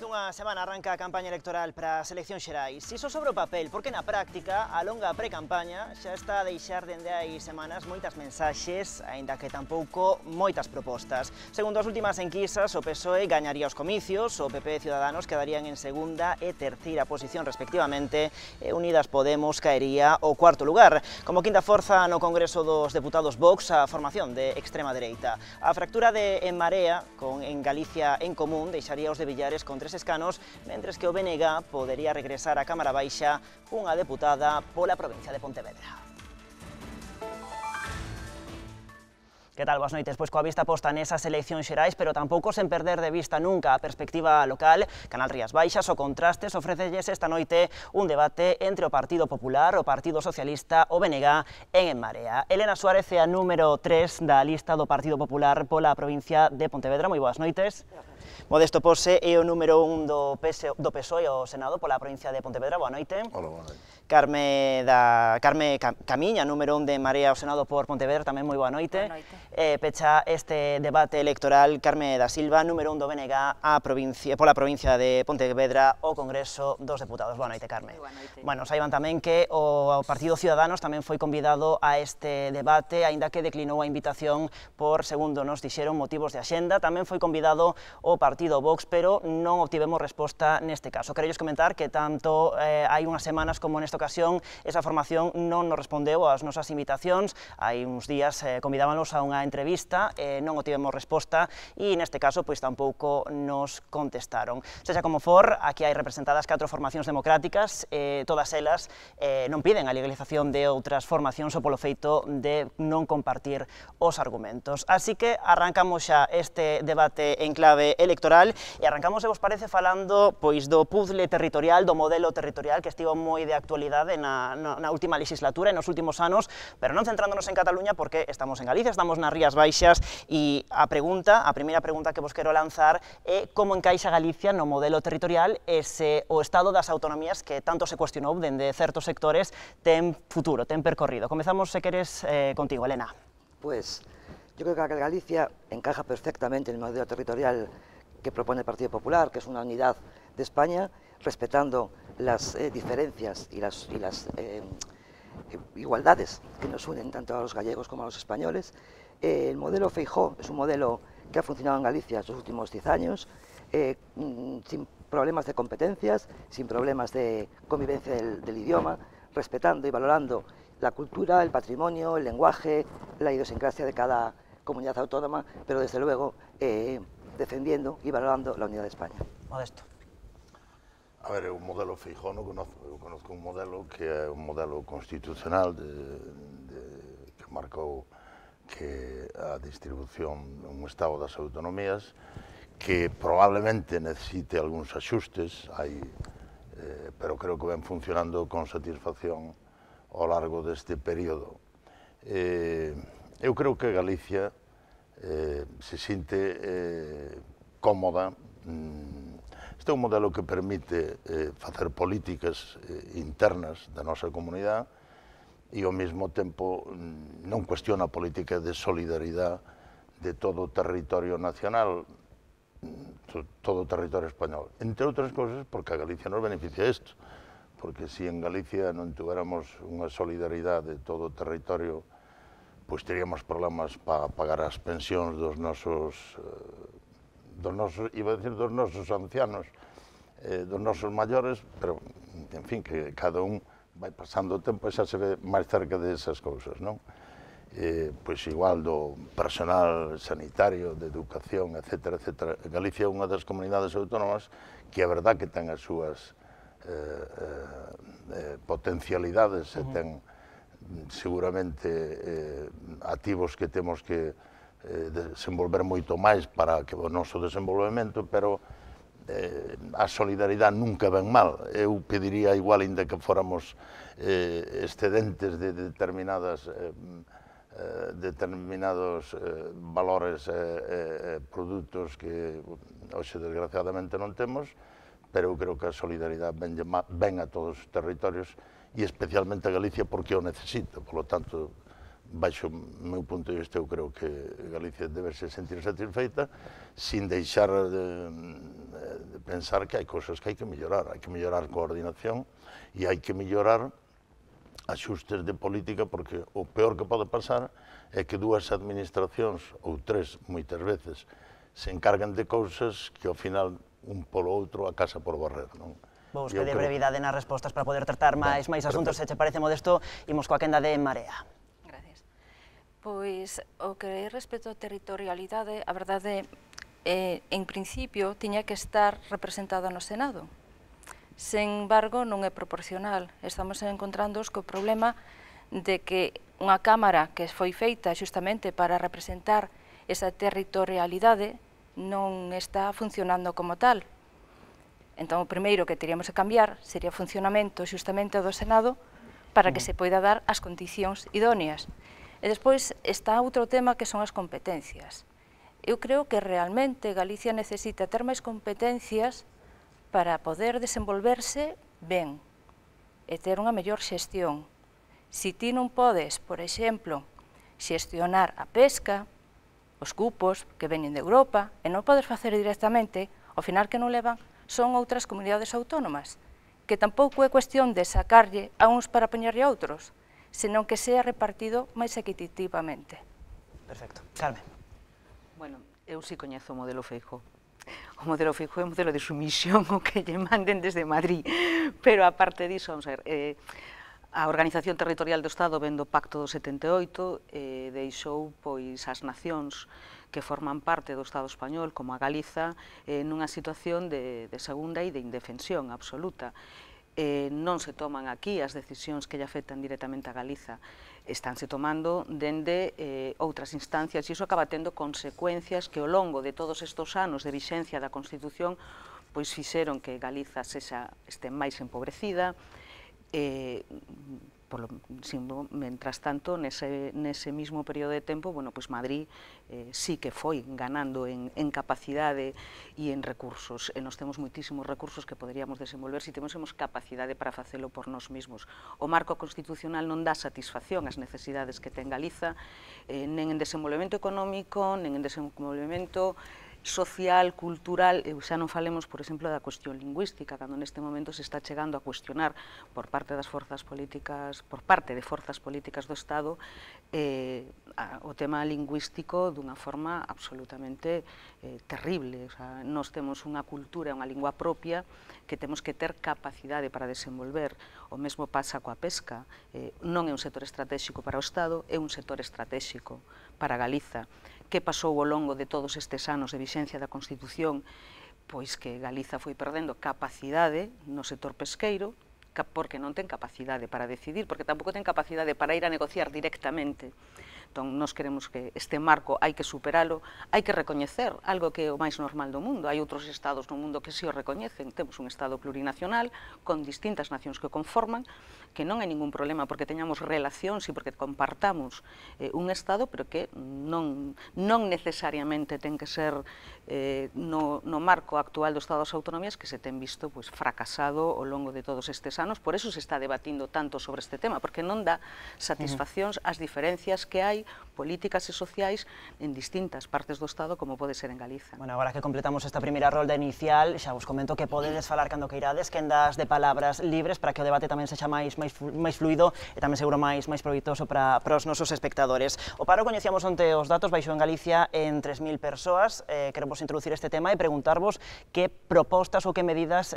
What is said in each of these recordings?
dunha semana arranca a campaña electoral para as eleccións xerais. Iso sobre o papel, porque na práctica a longa pre-campaña xa está a deixar dende hai semanas moitas mensaxes, aínda que tampouco moitas propostas. Segundo as últimas enquisas, o PSOE gañaría os comicios, o PP e Ciudadanos quedarían en segunda e terceira posición respectivamente, e Unidas Podemos caería ao cuarto lugar. Como quinta forza no Congreso dos Deputados Vox, a formación de extrema dereita. A fractura de En Marea, en Galicia en Común, deixaría os de Villares con 3 escanos, mentres que o BNG podería regresar á Cámara Baixa cunha deputada pola provincia de Pontevedra. Que tal, boas noites? Pois coa vista posta nesas eleccións xerais, pero tampouco sen perder de vista nunca a perspectiva local, Canal Rías Baixas o Contrastes ofrecelles esta noite un debate entre o Partido Popular, o Partido Socialista, o BNG en Marea. Elena Suárez é a número 3 da lista do Partido Popular pola provincia de Pontevedra. Moi boas noites. Modesto Pose é o número 1 do PSOE ao Senado pola provincia de Pontevedra. Boa noite. Hola, boa noite. Carme Camiña, número 1 de Marea ao Senado por Pontevedra, tamén moi boa noite. Boa noite. Pecha este debate electoral Carme da Silva, número 1 do BNG pola provincia de Pontevedra ao Congreso dos Deputados. Boa noite, Carme. Boa noite. Bueno, saiban tamén que o Partido Ciudadanos tamén foi convidado a este debate, aínda que declinou a invitación por, segundo nos dixeron, motivos de axenda. Tamén foi convidado o Partido Vox, pero non obtivemos resposta neste caso. Querellos comentar que tanto hai unhas semanas como nesta ocasión esa formación non nos respondeu ás nosas invitacións. Hai uns días convidábanos a unha entrevista, non obtivemos resposta e neste caso pois tampouco nos contestaron. Sexa como for, aquí hai representadas 4 formacións democráticas, todas elas non piden a legalización de outras formacións ou polo feito de non compartir os argumentos. Así que arrancamos xa este debate en clave electoral e arrancamos, se vos parece, falando pois do puzzle territorial, do modelo territorial que estivo moi de actualidade na última legislatura e nos últimos anos, pero non centrándonos en Cataluña porque estamos en Galicia, estamos nas Rías Baixas e a primeira pregunta que vos quero lanzar é como encaixa Galicia no modelo territorial e se o estado das autonomías que tanto se cuestionou dende certos sectores ten futuro, ten percorrido. Comezamos, se queres, contigo, Elena. Pues yo creo que Galicia encaja perfectamente en el modelo territorial que propone el Partido Popular, que es una unidad de España, respetando las diferencias y las igualdades que nos unen tanto a los gallegos como a los españoles. El modelo Feijóo es un modelo que ha funcionado en Galicia estos últimos 10 años, sin problemas de competencias, sin problemas de convivencia del idioma, respetando y valorando la cultura, el patrimonio, el lenguaje, la idiosincrasia de cada comunidad autónoma, pero desde luego defendiendo y valorando la unidad de España. Modesto. A ver, o modelo Feijóo non conozco, eu conozco un modelo que é un modelo constitucional que marcou que a distribución un estado das autonomías que probablemente necesite algúns axustes, pero creo que ven funcionando con satisfacción ao largo deste período. Eu creo que Galicia se sinte cómoda. Este é un modelo que permite facer políticas internas da nosa comunidade e ao mesmo tempo non cuestiona a política de solidaridade de todo o territorio nacional, todo o territorio español. Entre outras cousas, porque a Galicia nos beneficia isto, porque se en Galicia non tuéramos unha solidaridade de todo o territorio, pois teríamos problemas para pagar as pensións dos nosos ancianos, dos nosos maiores, pero, en fin, que cada un vai pasando o tempo e xa se ve máis cerca desas cousas, non? Pois igual do personal sanitario, de educación, etcétera, etcétera. Galicia é unha das comunidades autónomas que é verdad que ten as súas potencialidades e ten seguramente activos que temos que desenvolver moito máis para que o noso desenvolvemento, pero a solidaridade nunca ven mal. Eu pediría igual, ainda que fóramos excedentes de determinados valores e produtos que hoxe desgraciadamente non temos, pero eu creo que a solidaridade ven a todos os territorios e especialmente a Galicia porque o necesita. Por lo tanto, baixo o meu punto de vista, eu creo que Galicia debe se sentir satisfeita, sin deixar de pensar que hai cousas que hai que mellorar coordinación e hai que mellorar axustes de política, porque o peor que pode pasar é que dúas administracións, ou tres, moitas veces, se encargan de cousas que ao final un polo outro a casa por barrer, non? Vos pedir brevidade nas respostas para poder tratar máis asuntos, se che parece, Modesto, imos coa quenda de Marea. Gracias. Pois, o que respecto a territorialidade, a verdade, en principio, tiña que estar representada no Senado. Sen embargo, non é proporcional. Estamos encontrándoos co problema de que unha Cámara que foi feita xustamente para representar esa territorialidade non está funcionando como tal. Entón, o primeiro que teríamos que cambiar sería o funcionamento xustamente do Senado para que se poida dar as condicións idóneas. E despois está outro tema que son as competencias. Eu creo que realmente Galicia necesita ter máis competencias para poder desenvolverse ben e ter unha mellor xestión. Si ti non podes, por exemplo, xestionar a pesca, os cupos que veñen de Europa, e non podes facer directamente, ao final que non levan son outras comunidades autónomas, que tampouco é cuestión de sacarlle a uns para poñerlle a outros, senón que sea repartido máis equitativamente. Perfecto. Carmen. Bueno, eu si coñezo o modelo Feijóo. O modelo Feijóo é un modelo de sumisión o que lle manden desde Madrid, pero aparte diso, vamos a ver, a Organización Territorial do Estado vendo o Pacto do 78 deixou pois as nacións que forman parte do Estado español, como a Galiza, nunha situación de segunda e de indefensión absoluta. Non se toman aquí as decisións que lle afectan directamente a Galiza, estánse tomando dende outras instancias e iso acaba tendo consecuencias que ao longo de todos estes anos de vixencia da Constitución pois fixeron que Galiza este máis empobrecida. Mentras tanto, nese mismo período de tempo, pois Madrid sí que foi ganando en capacidade e en recursos, e nós temos moitísimos recursos que poderíamos desenvolver se temos capacidade para facelo por nós mesmos. O marco constitucional non dá satisfacción ás necesidades que ten Galiza, nen en desenvolvemento económico, nen en desenvolvemento social, cultural, e xa non falemos, por exemplo, da cuestión lingüística, cando neste momento se está chegando a cuestionar por parte das forzas políticas, por parte de forzas políticas do Estado, o tema lingüístico dunha forma absolutamente terrible. Nós temos unha cultura, unha lingua propia que temos que ter capacidade para desenvolver. O mesmo pasa coa pesca. Non é un sector estratégico para o Estado, é un sector estratégico para Galiza. Que pasou ao longo de todos estes anos de vixencia da Constitución? Pois que Galiza foi perdendo capacidade no sector pesqueiro, porque non ten capacidade para decidir, porque tampouco ten capacidade para ir a negociar directamente. Entón, nós queremos que este marco hai que superalo, hai que recoñecer algo que é o máis normal do mundo. Hai outros estados no mundo que si o recoñecen. Temos un estado plurinacional con distintas nacións que o conforman, que non hai ningún problema porque teñamos relacións e porque compartamos un estado, pero que non necesariamente ten que ser no marco actual do Estado das Autonomías, que se ten visto fracasado ao longo de todos estes anos. Por eso se está debatindo tanto sobre este tema, porque non dá satisfaccións ás diferencias que hai políticas e sociais en distintas partes do Estado, como pode ser en Galiza. Bueno, agora que completamos esta primeira rolda inicial, xa vos comento que podedes falar cando queirades, quendas de palabras libres para que o debate tamén sexa máis fluido e tamén seguro máis proveitoso para os nosos espectadores. O paro coñecíamos onte os datos, baixou en Galicia en 3.000 persoas. Queremos introducir este tema e preguntarvos que propostas ou que medidas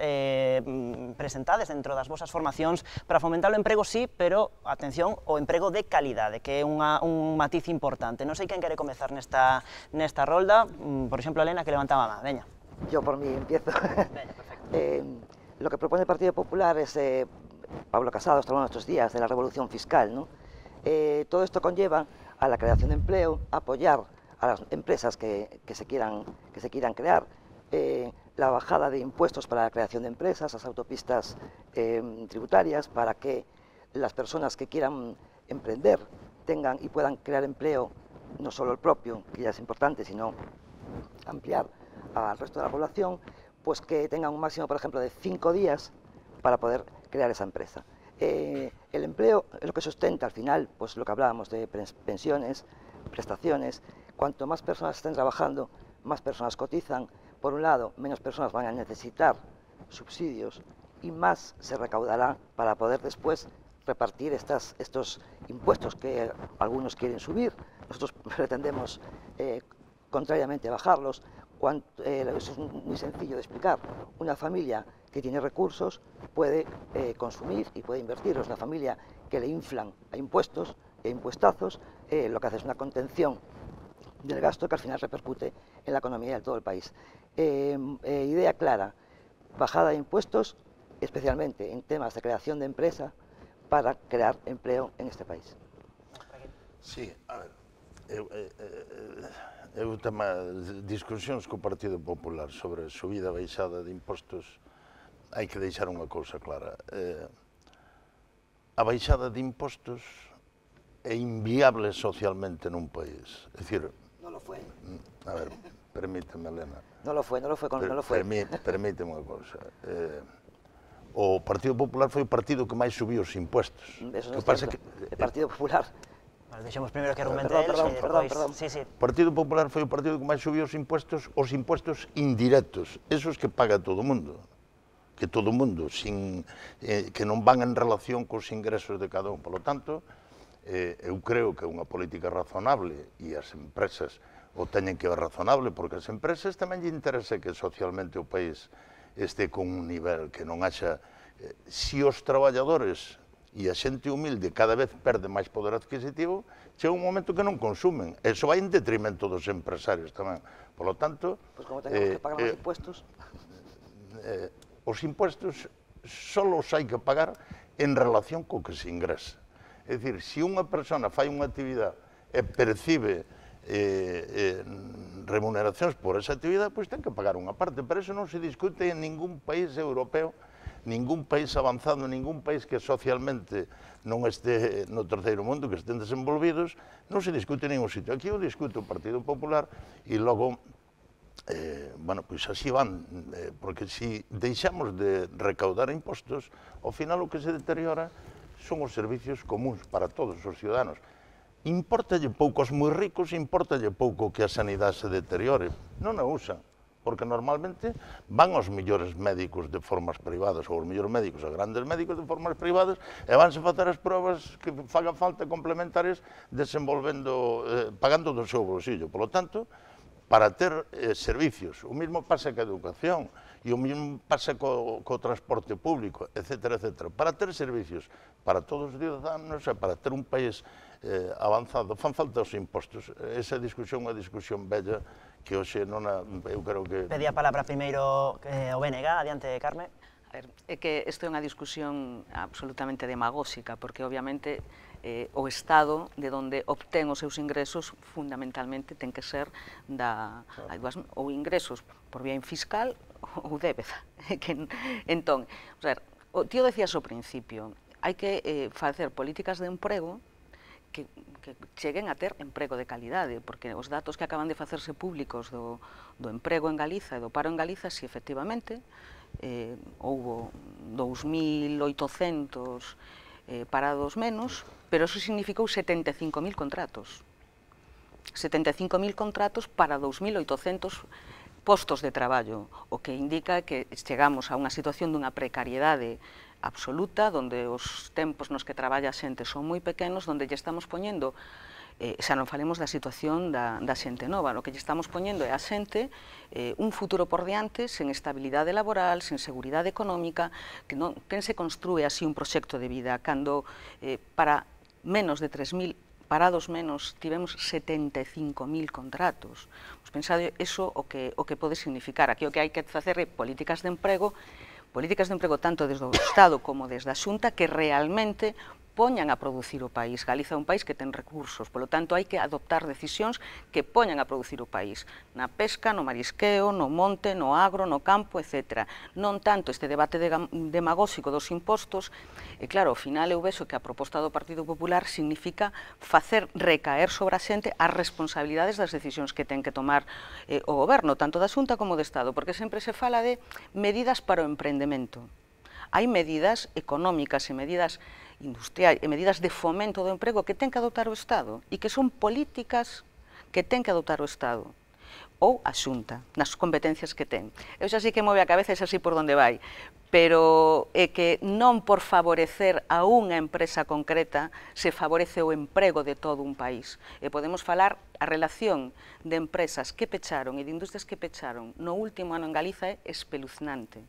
presentades dentro das vosas formacións para fomentar o emprego, sí, pero, atención, o emprego de calidade, que é un matiz importante. Non sei quen quere comezar nesta rolda. Por exemplo, Elena, que levantaba a man. Veña. Yo por mí empiezo. Veña, perfecto. Lo que propone el Partido Popular es, Pablo Casado está hablando estos días de la revolución fiscal, ¿no? Todo esto conlleva a la creación de empleo, apoyar a las empresas que se quieran crear, la bajada de impuestos para la creación de empresas, las autopistas tributarias, para que las personas que quieran emprender tengan y puedan crear empleo, no solo el propio, que ya es importante, sino ampliar al resto de la población, pues que tengan un máximo, por ejemplo, de 5 días para poder crear esa empresa. El empleo es lo que sustenta al final, pues lo que hablábamos de pensiones, prestaciones. Cuanto más personas estén trabajando, más personas cotizan. Por un lado, menos personas van a necesitar subsidios y más se recaudará para poder después repartir estos impuestos que algunos quieren subir. Nosotros pretendemos, contrariamente, bajarlos. Eso es muy sencillo de explicar. Una familia que tiene recursos puede consumir y puede invertir. Es una familia que le inflan a impuestos e impuestazos, lo que hace es una contención del gasto que al final repercute en la economía de todo el país. Idea clara, bajada de impuestos, especialmente en temas de creación de empresa, para crear empleo en este país. Sí, a ver, eu tema discusións co Partido Popular sobre subida e baixada de impostos, hai que deixar unha cousa clara. A baixada de impostos é inviable socialmente nun país. É dicir, No lo fue. A ver, permíteme, Elena. No lo fue. Permíteme unha cousa. O Partido Popular foi o partido que máis subiu os impostos. Eso non é certo. O Partido Popular... Vale, deixemos primeiro que argumente el. Perdón. Sí. O Partido Popular foi o partido que máis subiu os impostos indirectos, esos que paga todo o mundo, que todo o mundo, que non van en relación cos ingresos de cada un. Por lo tanto, eu creo que é unha política razonable e as empresas o teñen que ver razonable, porque as empresas tamén lle interesa que socialmente o país este con un nivel que non haxa... Si os traballadores e a xente humilde cada vez perde máis poder adquisitivo, chega un momento que non consumen. Eso vai en detrimento dos empresarios tamén. Por lo tanto... Pois como tenemos que pagar máis impuestos... Os impuestos só os hai que pagar en relación co que se ingresa. É dicir, se unha persona fai unha actividade e percibe remuneracións por esa actividade, pois ten que pagar unha parte, pero eso non se discute en ningún país europeo, ningún país avanzado, ningún país que socialmente non este no terceiro mundo, que estén desenvolvidos, non se discute en ningún sitio. Aquí o discute o Partido Popular e logo, bueno, pois así van, porque se deixamos de recaudar impostos, ao final o que se deteriora son os servicios comuns para todos os ciudadanos. Importalle pouco aos moi ricos, importalle pouco que a sanidade se deteriore. Non a usan, porque normalmente van aos millores médicos de formas privadas, ou os millores médicos, a grandes médicos de formas privadas, e vanse facer as probas que fagan falta complementarias desenvolvendo, pagando do seu bolsillo. Por lo tanto, para ter servicios, o mesmo pasa ca educación, e o mesmo pasa co transporte público, etc. Para ter servicios para todos os ciudadanos e para ter un país avanzado, fan falta os impostos. Esa discusión é unha discusión bella que hoxe non eu creo que... Pedía a palabra primeiro o BNG, adiante, Carme. A ver, é que isto é unha discusión absolutamente demagóxica, porque obviamente o Estado de onde obtén os seus ingresos fundamentalmente ten que ser ou ingresos por vía fiscal ou débeda. Entón, o tío decías ao principio, hai que facer políticas de emprego que cheguen a ter emprego de calidade, porque os datos que acaban de facerse públicos do emprego en Galiza e do paro en Galiza, si efectivamente houbo 2.800 parados menos, pero eso significou 75.000 contratos. 75.000 contratos para 2.800 postos de traballo, o que indica que chegamos a unha situación dunha precariedade absoluta, onde os tempos nos que traballa a xente son moi pequenos, onde lle estamos poñendo, xa non falemos da situación da xente nova, o que lle estamos poñendo é a xente un futuro por diante, sen estabilidade laboral, sen seguridade económica, que non se construe así un proxecto de vida, cando para menos de 3.000 parados menos tivemos 75.000 contratos. Pois pensade iso o que pode significar. Aquí o que hai que facer é políticas de emprego tanto desde o Estado como desde a Xunta que realmente poñan a producir o país. Galiza é un país que ten recursos, polo tanto hai que adoptar decisións que poñan a producir o país, na pesca, no marisqueo, no monte, no agro, no campo, etc. Non tanto este debate demagóxico dos impostos, e claro, ao final eu vexo que a proposta do Partido Popular significa facer recaer sobre a xente as responsabilidades das decisións que ten que tomar o goberno, tanto da Xunta como do Estado, porque sempre se fala de medidas para o emprendemento. Hai medidas económicas e medidas industrial e medidas de fomento do emprego que ten que adoptar o Estado e que son políticas que ten que adoptar o Estado ou a Xunta, nas competencias que ten. Eu xa sei que move a cabeza e xa sei por onde vai, pero é que non por favorecer a unha empresa concreta se favorece o emprego de todo un país. E podemos falar a relación de empresas que pecharon e de industrias que pecharon no último ano en Galiza é espeluznante.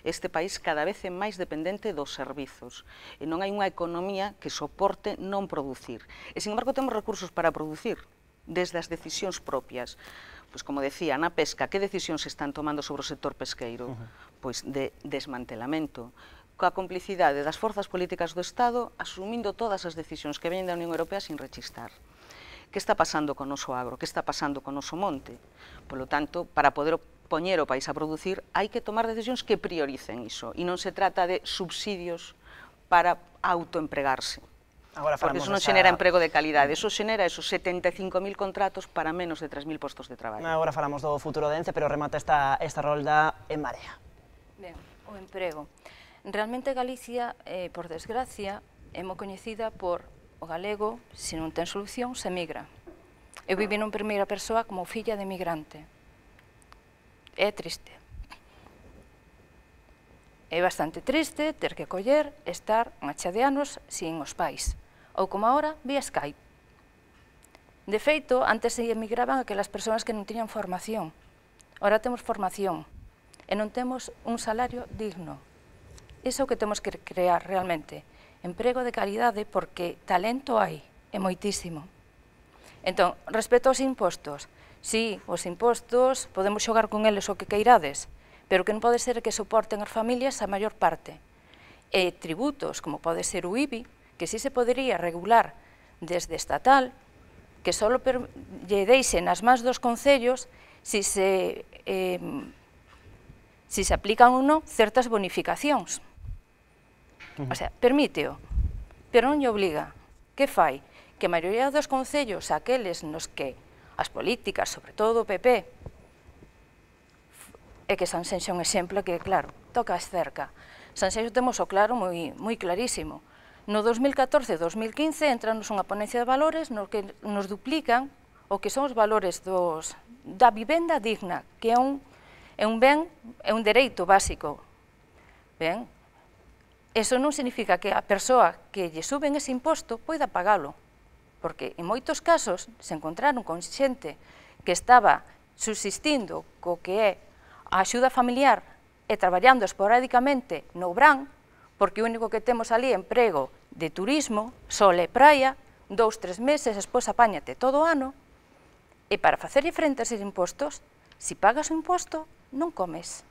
Este país cada vez é máis dependente dos servizos e non hai unha economía que soporte non producir. E, sin embargo, temos recursos para producir desde as decisións propias. Pois, como decía, na pesca, que decisións se están tomando sobre o sector pesqueiro? Pois de desmantelamento, coa complicidade das forzas políticas do Estado, asumindo todas as decisións que veñen da Unión Europea sin rechistar. Que está pasando con o noso agro? Que está pasando con o noso monte? Polo tanto, para poder poñer o país a producir, hai que tomar decisións que prioricen iso, e non se trata de subsidios para autoempregarse. Porque eso non xenera emprego de calidade, eso xenera esos 75.000 contratos para menos de 3.000 postos de traballo. Agora falamos do futuro de Ence, pero remata esta rolda En Marea. Ben, o emprego. Realmente Galicia, por desgracia, é moi coñecida por o galego, se non ten solución, se emigra. Eu vivi en primeira persoa como filla de emigrante. É triste. É bastante triste ter que coller, estar unha chea de anos sin os pais. Ou como agora, vía Skype. De feito, antes se emigraban aquelas persoas que non tiñan formación. Ahora temos formación e non temos un salario digno. Iso é o que temos que crear realmente. Emprego de calidade porque talento hai, é moitísimo. Entón, respecto aos impostos, sí, os impostos podemos xogar con eles o que queirades, pero que non pode ser que soporten as familias a maior parte. E tributos, como pode ser o IBI, que sí se podería regular desde estatal, que só lle deixe nas mans dos concellos si se aplican ou non certas bonificacións. O sea, permíteo, pero non lle obliga. Que fai? Que a maioría dos concellos, aqueles nos que as políticas, sobre todo o PP, é que Sanxenxo é un exemplo que, claro, toca cerca. Sanxenxo temos o claro moi clarísimo. No 2014-2015 entranos unha ponencia de valores no que nos duplican o que son os valores da vivenda digna, que é un ben, é un dereito básico. Ben, eso non significa que a persoa que lle suben ese imposto poida pagalo, porque en moitos casos se encontraron con xente que estaba subsistindo co que é a axuda familiar e traballando esporádicamente no Obrán, porque o único que temos ali é emprego de turismo, sol e praia, 2-3 meses, despois apáñate todo o ano, e para facerlle frente a eses impostos, se pagas o imposto, non comes,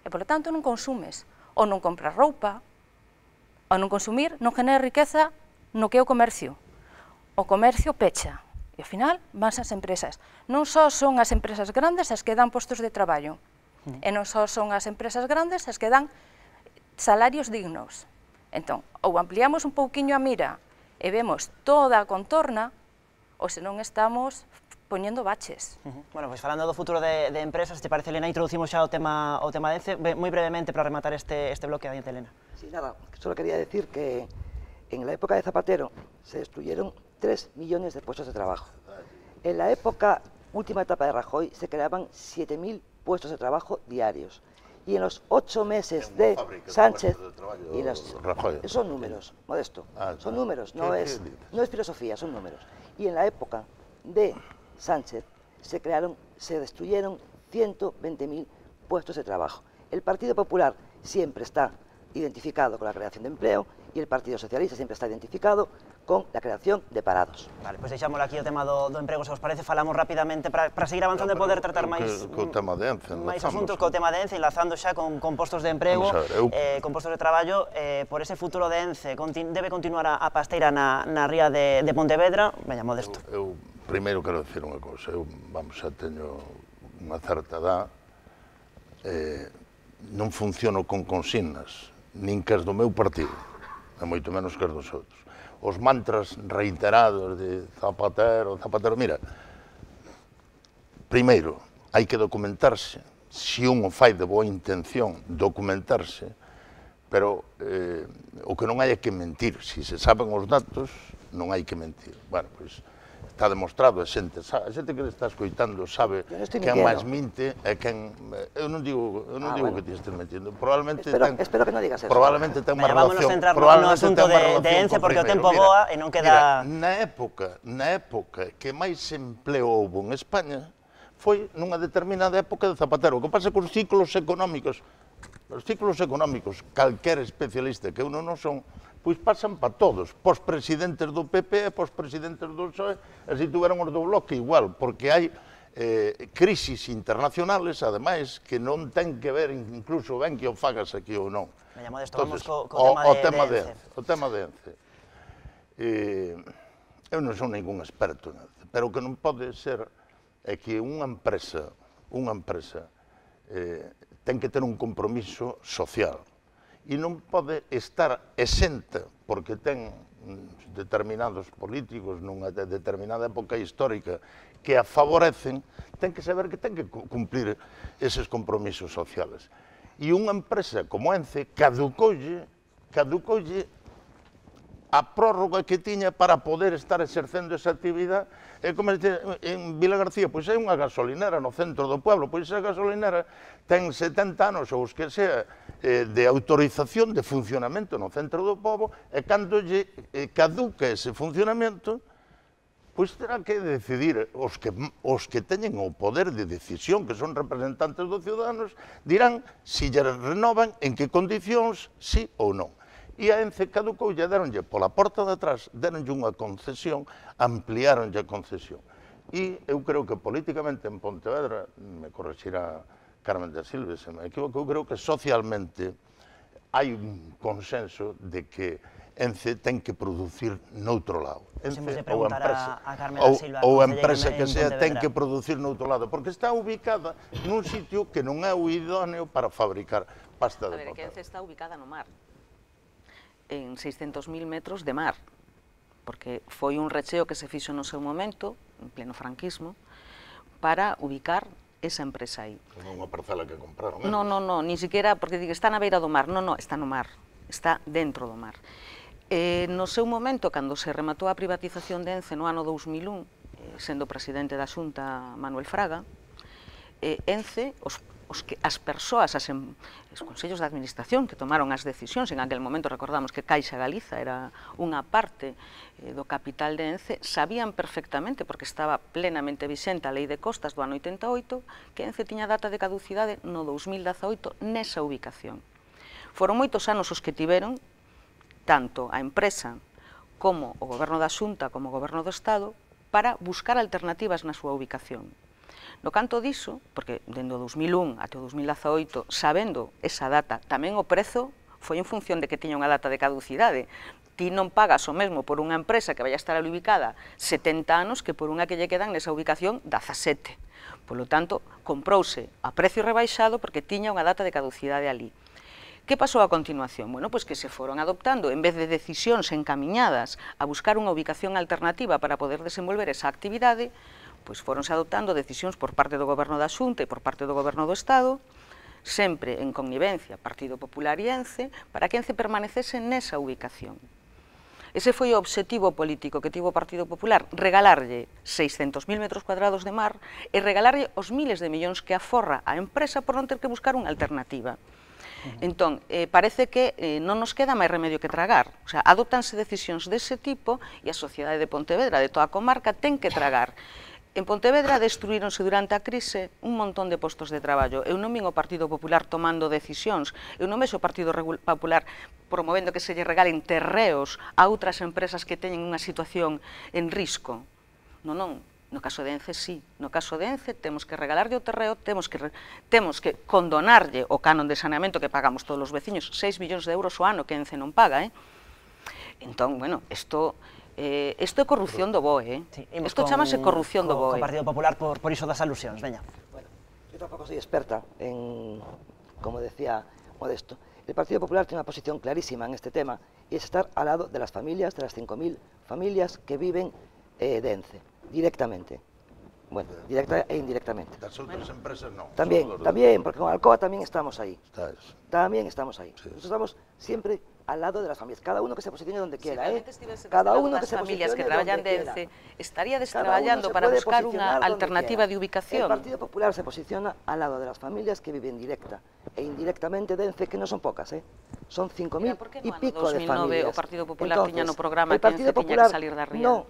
e polo tanto non consumes, ou non compras roupa, ou non consumir non genera riqueza no que é o comercio. O comercio pecha, e ao final van as empresas. Non só son as empresas grandes as que dan postos de traballo, e non só son as empresas grandes as que dan salarios dignos. Entón, ou ampliamos un pouquiño a mira e vemos toda a contorna, ou senón estamos poñendo baches. Bueno, pois falando do futuro de empresas, te parece, Elena, introducimos xa o tema de Ence, moi brevemente para rematar este bloque, adiante, Elena. Sí, nada, solo quería decir que en la época de Zapatero se destruyeron 3 millones de puestos de trabajo. En la última etapa de Rajoy se creaban 7.000 puestos de trabajo diarios. Y en los 8 meses de Sánchez, son números, Modesto, son números, no es filosofía, son números. Y en la época de Sánchez se destruyeron 120.000 puestos de trabajo. El Partido Popular siempre está identificado con la creación de empleo y el Partido Socialista siempre está identificado con la creación de parados. Vale, pois deixámoslo aquí o tema do emprego, se os parece, falamos rapidamente para seguir avanzando e poder tratar máis asuntos co tema de Ence, enlazando xa con postos de emprego, con postos de traballo, por ese futuro de Ence, debe continuar a pasteira na ría de Pontevedra. Veña, Modesto. Eu primeiro quero dicir unha cousa, eu xa teño unha certa edad, non funciono con consignas, nin que as do meu partido, e moito menos que as dos outros. Os mantras reiterados de Zapatero, mira, primeiro, hai que documentarse, se un o fai de boa intención, documentarse, pero o que non hai é que mentir. Se se saben os datos, non hai que mentir. Bueno, pois está demostrado, a xente que está escoitando sabe quen máis minte e quen... Eu non digo que ti estés mentindo. Probablemente espero que non digas eso. Probablemente ten unha relación... Vámonos centrar no asunto de Ence, porque o tempo voa e non queda... Na época que máis empleo houve en España foi nunha determinada época de Zapatero. O que pasa con os ciclos económicos, calquer especialista que uno non son, pois pasan para todos, pos presidentes do PP e pos presidentes do PSOE, e se tuveron os do Bloque igual, porque hai crisis internacionales, ademais, que non ten que ver incluso ben que o fagas aquí ou non. Veña, Modesto, vamos co tema de Ence. O tema de Ence. Eu non son ningún experto en Ence, pero o que non pode ser é que unha empresa ten que ter un compromiso social e non pode estar exenta porque ten determinados políticos nunha determinada época histórica que a favorecen, ten que saber que ten que cumplir eses compromisos sociales. E unha empresa como Ence caducoulle a prórroga que tiña para poder estar exercendo esa actividade. Como en Vila García, pois hai unha gasolinera no centro do pueblo, pois esa gasolinera ten 70 anos ou os que sea de autorización de funcionamento no centro do pobo, e cando lle caduca ese funcionamento, pois terá que decidir os que teñen o poder de decisión, que son representantes dos ciudadanos, dirán se lle renovan, en que condicións, sí ou non. E a Ence caducou, lle deronlle pola porta de atrás, deronlle unha concesión, ampliaronlle a concesión. E eu creo que políticamente en Pontevedra, me correxirá Carmen de Silva se me equivoco, eu creo que socialmente hai un consenso de que Ence ten que producir noutro lado. Ence ou a empresa que sea ten que producir noutro lado, porque está ubicada nun sitio que non é o idóneo para fabricar pasta de papel. A ver, que Ence está ubicada no mar, en 600.000 metros de mar, porque foi un recheo que se fixo no seu momento, en pleno franquismo, para ubicar esa empresa aí. Non unha parcela que compraron. Non, ni siquiera, porque está na beira do mar, non, está no mar, está dentro do mar. No seu momento, cando se rematou a privatización de Ence no ano 2001, sendo presidente da Xunta Manuel Fraga, Ence, as persoas, os consellos de administración que tomaron as decisións, en aquel momento recordamos que Caixa Galiza era unha parte do capital de Ence, sabían perfectamente, porque estaba plenamente vixente a lei de costas do ano 88, que Ence tiña data de caducidade no 2018 nesa ubicación. Foron moitos anos os que tiveron, tanto a empresa como o goberno da Xunta como o goberno do Estado, para buscar alternativas na súa ubicación. No canto diso, porque dende o 2001 até o 2018, sabendo esa data, tamén o prezo foi en función de que tiña unha data de caducidade. Ti non pagas o mesmo por unha empresa que vai a estar ubicada 70 anos que por unha que lle quedan nesa ubicación 17. Polo tanto, comprouse a precio rebaixado porque tiña unha data de caducidade ali. Que pasou a continuación? Bueno, pois que se foron adoptando, en vez de decisións encamiñadas a buscar unha ubicación alternativa para poder desenvolver esa actividade, pois foronse adoptando decisións por parte do Goberno da Xunta e por parte do Goberno do Estado, sempre en connivencia Partido Popular e Ence, para que Ence permanecese nesa ubicación. Ese foi o obxectivo político que tivo o Partido Popular, regalarlle 600.000 metros cuadrados de mar e regalarlle os miles de millóns que aforra a empresa por non ter que buscar unha alternativa. Entón, parece que non nos queda máis remedio que tragar. O sea, adoptanse decisións dese tipo e a sociedade de Pontevedra, de toda a comarca, ten que tragar. En Pontevedra destruíronse durante a crise un montón de postos de traballo. Eu non vin o Partido Popular tomando decisións, eu non vexo o Partido Popular promovendo que se lle regalen terreos a outras empresas que teñen unha situación en risco. Non, no caso de Ence sí, no caso de Ence temos que regalarlle o terreo, temos que condonarlle o canon de saneamento que pagamos todos os veciños, 6 millóns de euros o ano que Ence non paga, Entón, bueno, isto é corrupción do BOE, Isto chamase corrupción do BOE. Co Partido Popular por iso das alusións, veña. Bueno, eu tampouco soy experta en, como decía Modesto, el Partido Popular tiene una posición clarísima en este tema y es estar al lado de las familias, de las 5.000 familias que viven de Ence, directamente. Bueno, directa e indirectamente. Das outras empresas non. También, porque con Alcoa también estamos ahí. También estamos ahí. Sí. Nosotros estamos siempre al lado de las familias, cada uno que se posicione donde quiera, Cada uno que se familias que traballan de ENCE, estaríades traballando para buscar unha alternativa de ubicación. El Partido Popular se posiciona al lado de las familias que viven directa e indirectamente de ENCE, que non son pocas, son 5.000 y pico de familias. O Partido Popular tiña no programa que ENCE tiña que salir da ría. No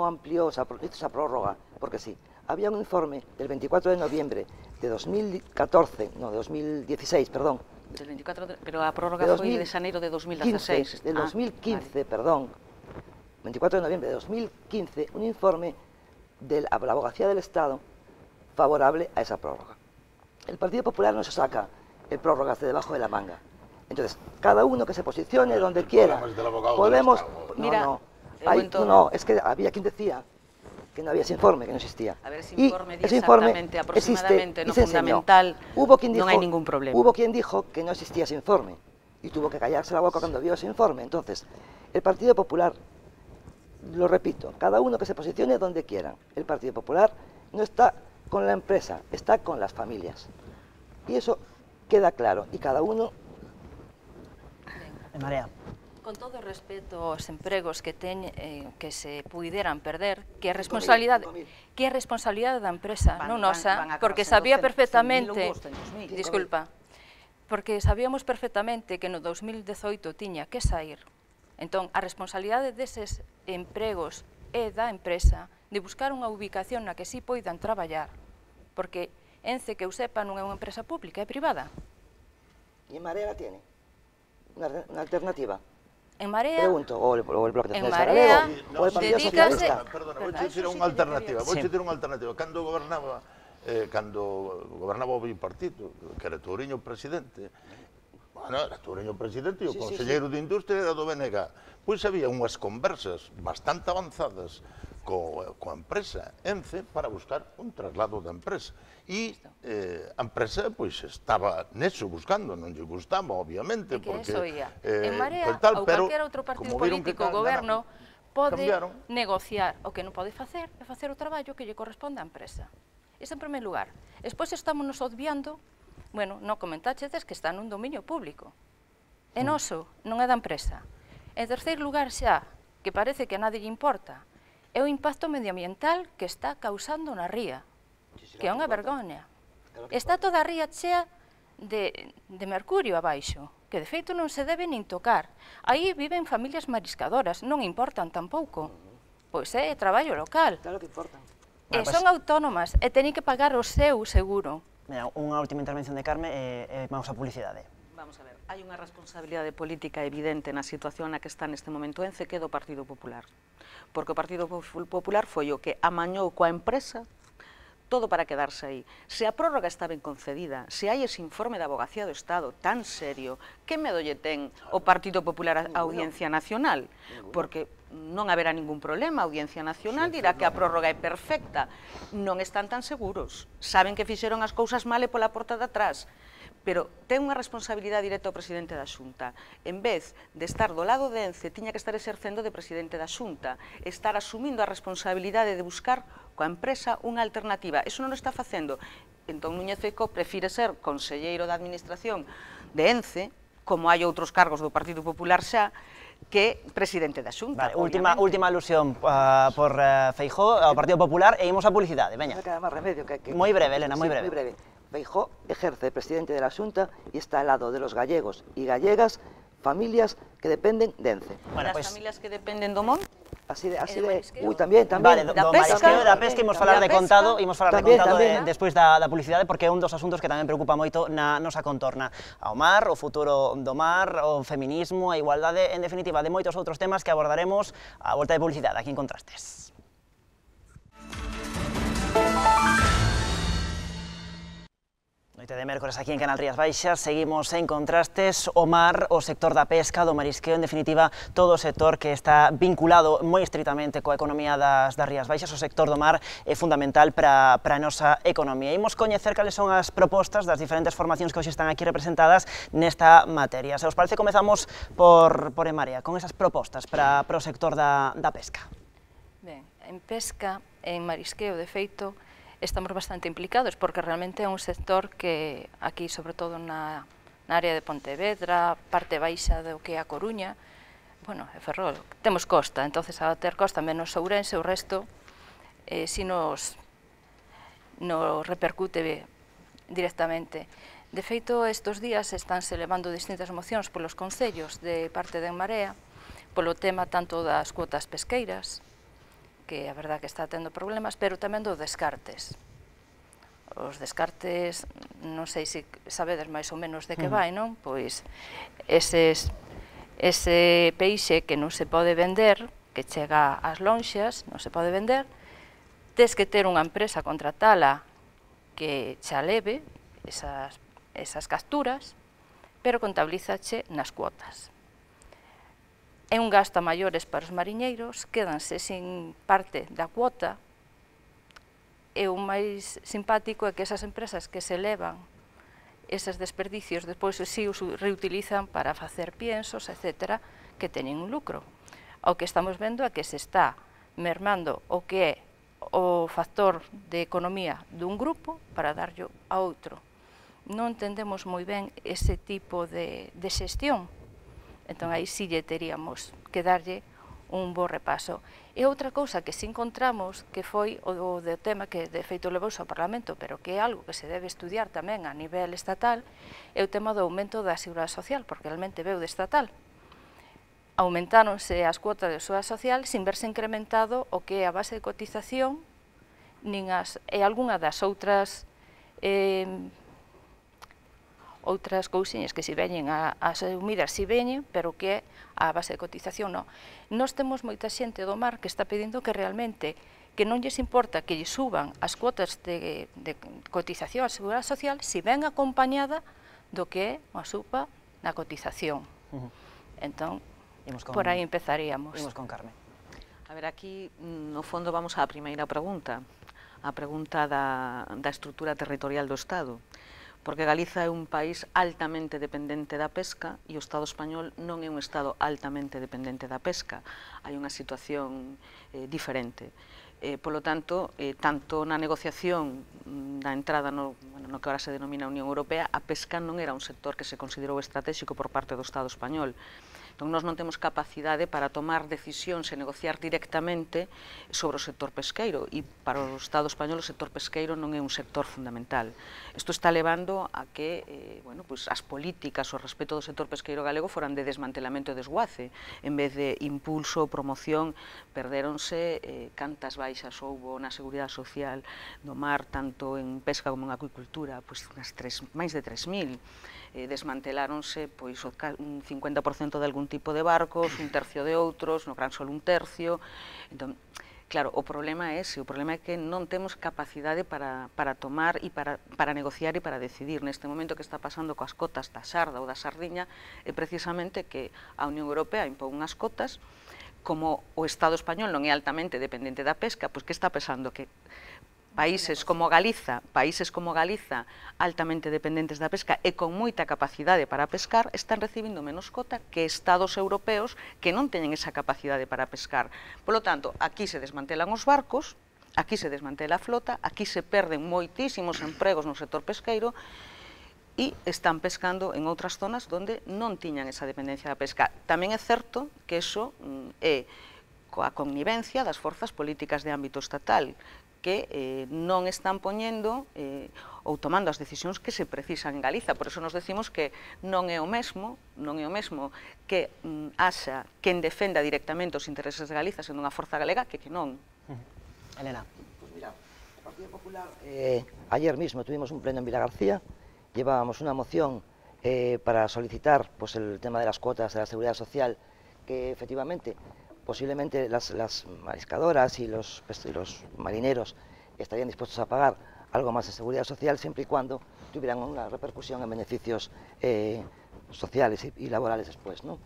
amplió esa prórroga, porque sí. Había un informe del 24 de noviembre de 2014, no, de 2016, perdón. Del 24, pero a prórroga foi de xaneiro de 2016. Del 2015, perdón. 24 de noviembre de 2015, un informe de la Abogacía del Estado favorable a esa prórroga. El Partido Popular no se saca el prórrogas de debajo de la manga. Entonces, cada uno que se posicione donde quiera. Podemos... No, es que había quien decía que no había ese informe, que no existía. A ver, ese informe exactamente, aproximadamente, no fundamental, non hai ningún problema. Hubo quien dijo que no existía ese informe y tuvo que callarse la boca cuando vio ese informe. Entonces, el Partido Popular, lo repito, cada uno que se posicione donde quiera. El Partido Popular no está con la empresa, está con las familias. Y eso queda claro, y cada uno... Marea. Con todo o respeto aos empregos que se puideran perder, que é responsabilidade da empresa, non nosa, porque sabía perfectamente, disculpa, porque sabíamos perfectamente que no 2018 tiña que sair. Entón, a responsabilidade deses empregos é da empresa de buscar unha ubicación na que sí poidan traballar, porque ENCE, que eu sepa, non é unha empresa pública, é privada. E Marea tiene unha alternativa. En Marea, pregunto, o el Bloque en Marea, dedícase... Perdona, vou dicir unha alternativa. Cando gobernaba o bipartito, que era Touriño presidente, era Touriño presidente e o conselleiro de Industria era do BNG. Pois había unhas conversas bastante avanzadas coa empresa ENCE para buscar un traslado da empresa. E a empresa estaba neso buscando, non lle gustaba, obviamente, porque... En Marea ou calquera outro partido político, o goberno, pode negociar. O que non pode facer é facer o traballo que lle corresponde á empresa. Iso en primeiro lugar. Despois estamos nos obviando, bueno, non comentaxedes que está nun dominio público. É noso, non é da empresa. En terceiro lugar xa, que parece que a nadie lle importa, é o impacto medioambiental que está causando na ría, que é unha vergoña. Está toda a ría chea de mercurio abaixo, que de feito non se debe nin tocar. Aí viven familias mariscadoras, non importan tampouco. Pois é traballo local. Claro que importan. E son autónomas e teñen que pagar o seu seguro. Unha última intervención de Carme e vamos a publicidade. Vamos a ver, hai unha responsabilidade política evidente na situación na que está neste momento ENCE, que é do Partido Popular. Porque o Partido Popular foi o que amañou coa empresa todo para quedarse aí. Se a prórroga está ben concedida, se hai ese informe da Abogacía do Estado tan serio, que medo lle ten o Partido Popular a Audiencia Nacional? Porque non haberá ningún problema, a Audiencia Nacional dirá que a prórroga é perfecta. Non están tan seguros. Saben que fixeron as cousas mal e pola porta de atrás. Pero ten unha responsabilidade directa ao presidente da Xunta. En vez de estar do lado de ENCE, tiña que estar exercendo de presidente da Xunta, estar asumindo a responsabilidade de buscar coa empresa unha alternativa. Eso non o está facendo. Entón, Núñez Feijóo prefire ser conselleiro da Administración de ENCE, como hai outros cargos do Partido Popular xa, que presidente da Xunta. Última alusión por Feijóo ao Partido Popular e imos a publicidade, veña. Moi breve, Elena, moi breve. Feijóo ejerce de presidente de la Xunta y está al lado de los gallegos y gallegas, familias que dependen de ENCE. Las familias que dependen do monte? Así de... tamén. Vale, do marisqueo e da pesca imos falar de contado, despois da publicidade, porque é un dos asuntos que tamén preocupa moito na nosa contorna. Ao mar, o futuro do mar, o feminismo, a igualdade, en definitiva, de moitos outros temas que abordaremos a volta de publicidade, aquí en Contrastes. Noite de mércores aquí en Canal Rías Baixas, seguimos en Contrastes, o mar, o sector da pesca, do marisqueo, en definitiva, todo o sector que está vinculado moi estritamente coa economía das Rías Baixas. O sector do mar é fundamental para a nosa economía. Imos coñecer cales son as propostas das diferentes formacións que hoxe están aquí representadas nesta materia. Se os parece, comezamos por En Marea, con esas propostas para o sector da pesca. Ben, en pesca, en marisqueo, de feito, estamos bastante implicados, porque realmente é un sector que aquí, sobre todo na área de Pontevedra, parte baixa do que é a Coruña, bueno, é Ferrol, temos costa, entonces ao ter costa menos Ourense, o resto si nos repercute directamente. De feito, estes días estánse levando distintas mocións polos concellos de parte de En Marea, polo tema tanto das cuotas pesqueiras, que a verdad que está tendo problemas, pero tamén dos descartes. Os descartes, non sei se sabedes máis ou menos de que vai, non? Pois ese peixe que non se pode vender, que chega ás lonxas, non se pode vender, tes que ter unha empresa contratala que xa leve esas capturas, pero contabilízache nas cuotas. É un gasto a maiores para os mariñeiros, quédanse sin parte da cuota, e o máis simpático é que esas empresas que se levan eses desperdicios despois si os reutilizan para facer piensos, etc., que teñen un lucro. O que estamos vendo é que se está mermando o que é o factor de economía dun grupo para darlo a outro. Non entendemos moi ben ese tipo de xestión. Entón, aí sí lle teríamos que darlle un bo repaso. E outra cousa que sí encontramos, que foi o do tema que de feito levouse ao Parlamento, pero que é algo que se debe estudiar tamén a nivel estatal, é o tema do aumento da Seguridade Social, porque realmente veu de estatal. Aumentáronse as cuotas de Seguridade Social sin verse incrementado o que é a base de cotización e algunha das outras cousiñas que se veñen as asumidas si veñen, pero que é a base de cotización non. Nós temos moita xente do mar que está pedindo que realmente que non lles importa que lles suban as cuotas de cotización á Seguridade Social si ven acompañada do que é a suba na cotización. Entón, por aí empezaríamos. Imos con Carmen. A ver, aquí, no fondo, vamos á primeira pregunta, a pregunta da estrutura territorial do Estado. Porque Galiza é un país altamente dependente da pesca e o Estado español non é un Estado altamente dependente da pesca. Hai unha situación diferente. Polo tanto, tanto na negociación da entrada no que ahora se denomina Unión Europea, a pesca non era un sector que se considerou estratégico por parte do Estado español. Entón, nós non temos capacidade para tomar decisións e negociar directamente sobre o sector pesqueiro, e para o Estado español o sector pesqueiro non é un sector fundamental. Isto está levando a que as políticas ao respecto do sector pesqueiro galego foran de desmantelamento e desguace. En vez de impulso ou promoción, perdéronse cantas baixas houbo na Seguridade Social do mar, tanto en pesca como en acuicultura, máis de 3.000. Desmanteláronse un 50% de algún tipo de barcos, un tercio de outros, no Gran Sol un tercio. Entón, claro, o problema é ese, o problema é que non temos capacidade para tomar e para negociar e para decidir. Neste momento que está pasando coas cotas da xarda ou da sardiña é precisamente que a Unión Europea impón unhas cotas, como o Estado español non é altamente dependente da pesca, pois que está pensando que países como Galiza, altamente dependentes da pesca e con moita capacidade para pescar, están recibindo menos cota que estados europeos que non teñen esa capacidade para pescar. Polo tanto, aquí se desmantelan os barcos, aquí se desmantela a flota, aquí se perden moitísimos empregos no sector pesqueiro e están pescando en outras zonas onde non tiñan esa dependencia da pesca. Tamén é certo que iso é coa connivencia das forzas políticas de ámbito estatal, que non están poñendo ou tomando as decisións que se precisan en Galiza. Por eso nos decimos que non é o mesmo que haxa quen defenda directamente os intereses de Galiza sendo unha forza galega que non. Elena. Pues mira, el Partido Popular, ayer mismo tuvimos un pleno en Vilagarcía, llevábamos una moción para solicitar el tema de las cuotas de la Seguridad Social, que efectivamente posiblemente las mariscadoras y los marineros estarían dispuestos a pagar algo más de seguridad social siempre y cuando tuvieran una repercusión en beneficios sociales y laborales después, ¿no?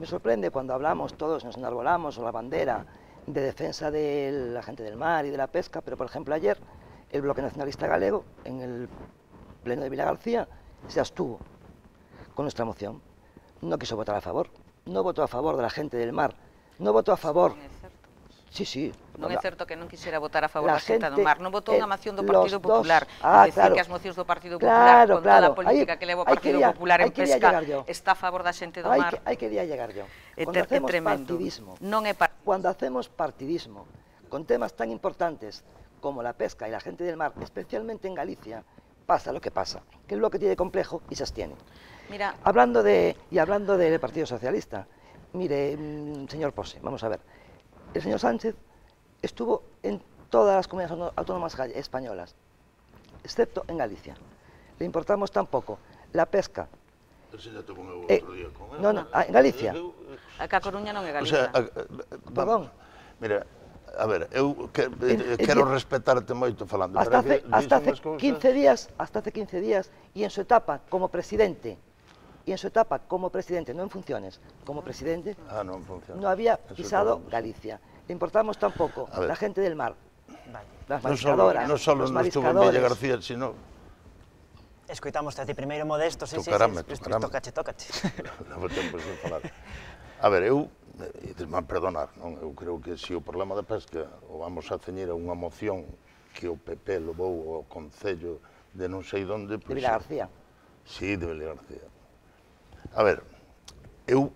Me sorprende cuando hablamos, todos nos enarbolamos, o la bandera de defensa de la gente del mar y de la pesca, pero por ejemplo ayer el Bloque Nacionalista Galego en el pleno de Vilagarcía se abstuvo con nuestra moción, no quiso votar a favor. No votó a favor de la gente del mar non votou a favor. Non é certo. Sí. Non é certo que non quixera votar a favor da xente Xunta do Mar, non votou unha moción do los Partido Popular. dos- Dicir que as mocións do Partido Popular, con toda a política que leva o Partido Popular en pesca, está a favor da xente do mar. Hai que llegar yo. É Cuando hacemos tremendo. partidismo, Non é cuando hacemos partidismo con temas tan importantes como la pesca y la gente del mar, especialmente en Galicia, pasa lo que pasa, que es lo que tiene complejo y se abstiene. Mira, Hablando del Partido Socialista, mire, señor Pose, vamos a ver, el señor Sánchez estuvo en todas las comunidades autónomas españolas, excepto en Galicia. Le importamos tan poco la pesca. En Galicia. a Coruña non é O sea, Galicia. Perdón. Mira, a ver, eu quero respetarte moito falando. Hasta hace 15 días, y en su etapa como presidente, no en funciones, como presidente, no había pisado Galicia. Le importamos tampoco la gente del mar, las mariscadoras, no solo los no estuvo en Villa mariscadores. García, sino... Escoitamos a ti primeiro, Modesto, Tocarame. tócache. Levo tempo sen falar. A ver, eu, e desman perdonar, non? Eu creo que se o problema da pesca o vamos a ceñir a unha moción que o PP levou ao Concello de non sei onde... De Villa García. Sí, de Villa García. A ver, eu,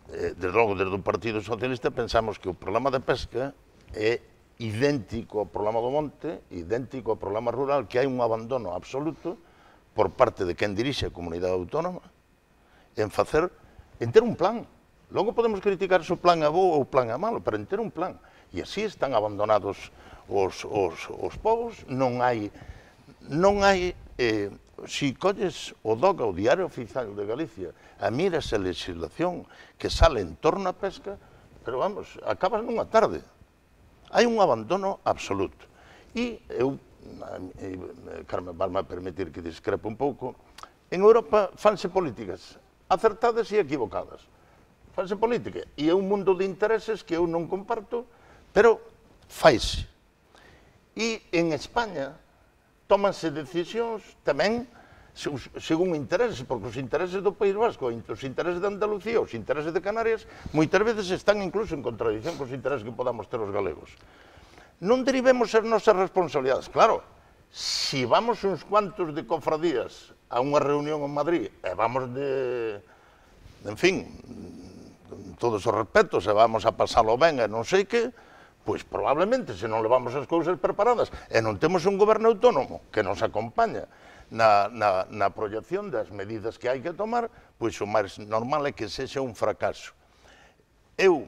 desde logo, desde o Partido Socialista, pensamos que o problema da pesca é idéntico ao problema do monte, idéntico ao problema rural, que hai un abandono absoluto por parte de quen dirixe a comunidade autónoma en ter un plan. Logo podemos criticar se o plan é bo ou o plan é malo, pero en ter un plan. E así están abandonados os povos, non hai si colles o DOCA, o Diario Oficial de Galicia, a miras a legislación que sale en torno a pesca, pero vamos, acabas nunha tarde. Hai un abandono absoluto. E eu, Carmen, vai-me permitir que discrepe un pouco, en Europa fanse políticas acertadas e equivocadas. Fanse política. E é un mundo de intereses que eu non comparto, pero faise. E en España tómanse decisións tamén según intereses, porque os intereses do País Vasco, os intereses de Andalucía, os intereses de Canarias, moitas veces están incluso en contradicción cos intereses que podamos ter os galegos. Non derivemos as nosas responsabilidades. Claro, si vamos uns cuantos de cofradías a unha reunión en Madrid e vamos en fin, con todos os respetos, e vamos a pasalo ben e non sei que, pois probablemente, se non levamos as cousas preparadas e non temos un goberno autónomo que nos acompaña na proyección das medidas que hai que tomar, pois o máis normal é que sexa un fracaso. Eu,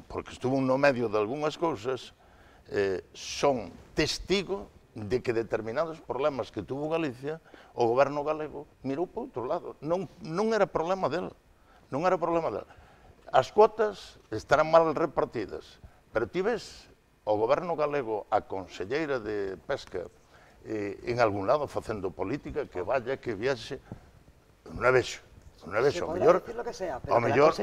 porque estuve no medio de algunhas cousas, son testigo de que determinados problemas que tuvo Galicia, o goberno galego mirou para outro lado. Non era problema dela. Non era problema dela. As cuotas estarán mal repartidas, pero ti ves o goberno galego, a conselleira de Pesca, en algún lado facendo política, que vaya, que viaxe, non é vexo. Non é vexo, ao mellor... Ao mellor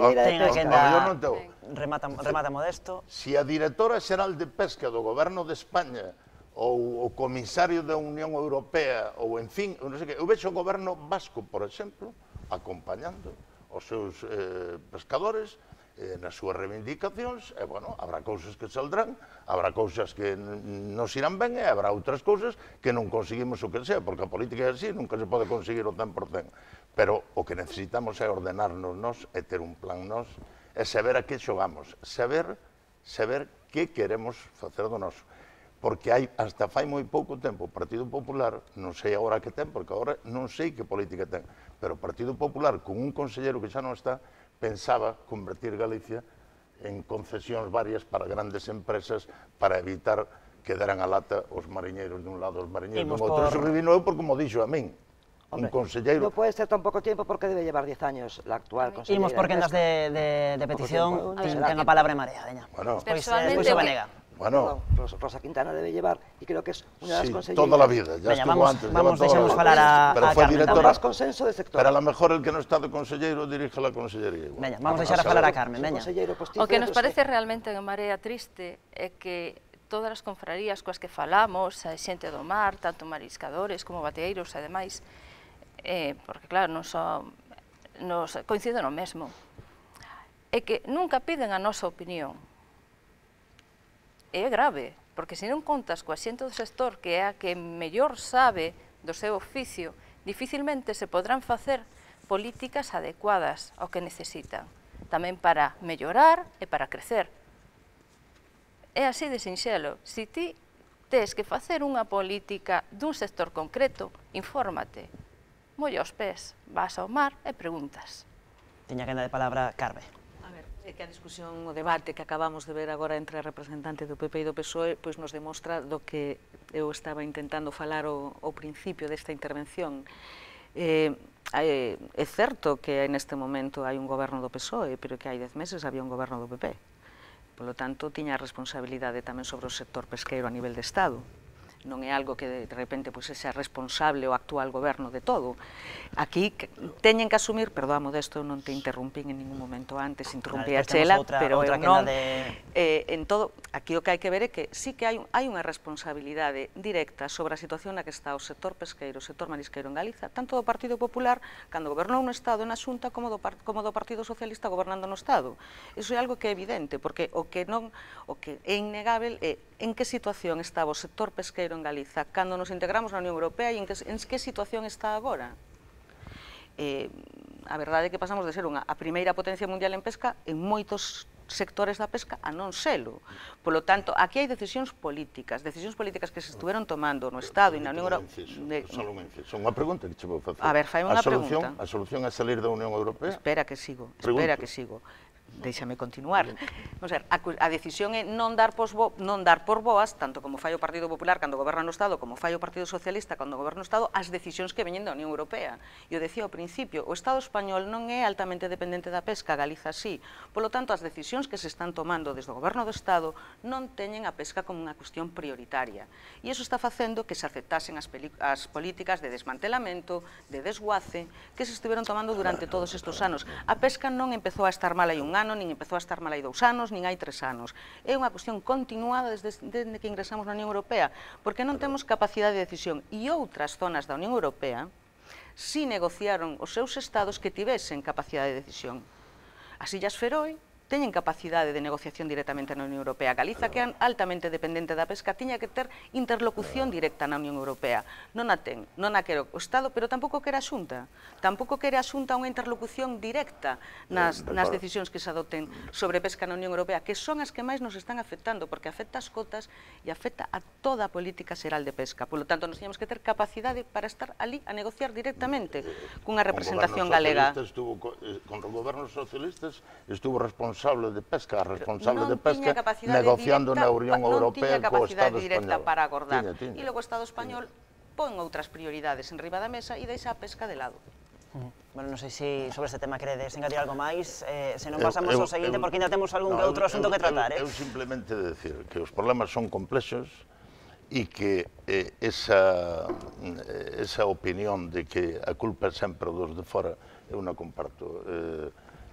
non teu. Remata Modesto. Si a directora xeral de Pesca do goberno de España ou o comisario da Unión Europea, ou en fin, non sei que, eu vexo o goberno vasco, por exemplo, acompañando os seus pescadores nas súas reivindicacións, e, bueno, habrá cousas que saldrán, habrá cousas que nos irán ben, e habrá outras cousas que non conseguimos o que sea, porque a política é así, nunca se pode conseguir o 100%. Pero o que necesitamos é ordenarnos nós, e ter un plan nós, e saber a que xogamos, saber que queremos facer do noso. Porque hai, hasta fai moi pouco tempo, o Partido Popular, non sei agora que ten, porque agora non sei que política ten, pero o Partido Popular, con un consellero que xa non está, pensaba convertir Galicia en concesións varias para grandes empresas para evitar que deran a lata os mariñeiros dun lado, os mariñeiros dun outro. Eso vivino eu porque, como dixo a min, un conselleiro... No puede ser tan poco tiempo porque debe llevar 10 años la actual consellera. Imos por quendas de petición, ten a palabra en Marea, veña. Personalmente, bueno, Rosa Quintana debe llevar, y creo que es una de las conselleras... toda la vida, ya estuvo antes. Vamos, deixamos falar a Carmen. Pero más consenso del sector. Pero a lo mejor el que no está de consellero dirige la consellería. Veña, vamos deixar a falar a Carmen, veña. O que nos parece realmente en Marea triste é que todas as confrarías coas que falamos, a xente do mar, tanto mariscadores como bateeiros e demais, porque claro, nos coincide no mesmo. é que nunca piden a nosa opinión. É grave, porque se non contas coa xente do sector, que é a que mellor sabe do seu oficio, dificilmente se podrán facer políticas adecuadas ao que necesitan, tamén para mellorar e para crecer. É así de sinxelo. Se ti tes que facer unha política dun sector concreto, infórmate, molla os pés, vas ao mar e preguntas. Tiña que dar de palabra Carme. A ver, é que a discusión, o debate que acabamos de ver agora entre a representante do PP e do PSOE, pois nos demostra do que eu estaba intentando falar ao principio desta intervención. É certo que neste momento hai un goberno do PSOE, pero que hai 10 meses había un goberno do PP. Polo tanto, tiña a responsabilidade tamén sobre o sector pesqueiro a nivel de Estado. Non é algo que de repente sexa responsable o actual goberno de todo. Aquí teñen que asumir, perdón, Modesto, non te interrumpín en ningún momento antes, interrumpí a Chela, pero eu non. En todo, aquí o que hai que ver é que sí que hai unha responsabilidade directa sobre a situación na que está o sector pesqueiro, o sector marisqueiro en Galiza, tanto do Partido Popular, cando gobernou no Estado e na Xunta, como do Partido Socialista gobernando no Estado. Iso é algo que é evidente, porque o que é innegável é en que situación estaba o sector pesqueiro en Galiza cando nos integramos na Unión Europea e en que situación está agora. A verdade é que pasamos de ser a primeira potencia mundial en pesca en moitos sectores da pesca a non selo. Polo tanto, aquí hai decisións políticas que se estuveron tomando no Estado e na Unión Europea. Só un inciso, unha pregunta que che vou facer. A ver, fai unha pregunta. A solución é salir da Unión Europea? Espera que sigo. Déixame continuar. A decisión é non dar por boas, tanto como fai o Partido Popular cando goberna no Estado, como fai o Partido Socialista cando goberna no Estado, as decisións que veñen da Unión Europea. E o decía ao principio, o Estado español non é altamente dependente da pesca, Galiza sí. Polo tanto, as decisións que se están tomando desde o goberno do Estado non teñen a pesca como unha cuestión prioritaria. E iso está facendo que se aceptasen as políticas de desmantelamento, de desguace, que se estiveron tomando durante todos estes anos. A pesca non empezou a estar mal hai un ano, nin empezou a estar mal hai 2 anos, nin hai 3 anos. É unha cuestión continuada desde que ingresamos na Unión Europea, porque non temos capacidade de decisión. E outras zonas da Unión Europea si negociaron os seus estados que tivesen capacidade de decisión. As Illas Feroe teñen capacidade de negociación directamente na Unión Europea. Galiza, que é altamente dependente da pesca, tiña que ter interlocución directa na Unión Europea. Non a ten, non a quere o Estado, pero tampouco quere a Xunta. Tampouco quere a Xunta unha interlocución directa nas decisións que se adoten sobre pesca na Unión Europea, que son as que máis nos están afectando, porque afecta as cotas e afecta a toda a política xeral de pesca. Por lo tanto, nos teñamos que ter capacidade para estar ali a negociar directamente cunha representación galega. Con os gobernos socialistas estuvo responsable de pesca, responsable de pesca, negociando na Unión Europea co Estado español. Non tiña capacidade directa para acordar. E logo o Estado español pon outras prioridades en riba da mesa e deixa a pesca de lado. Bueno, non sei se sobre este tema queredes engadir algo máis, se non pasamos ao seguinte, porque ainda temos algún que outro asunto que tratar. Eu simplemente decir que os problemas son complexos e que esa opinión de que a culpa é sempre dos de fora, eu non comparto.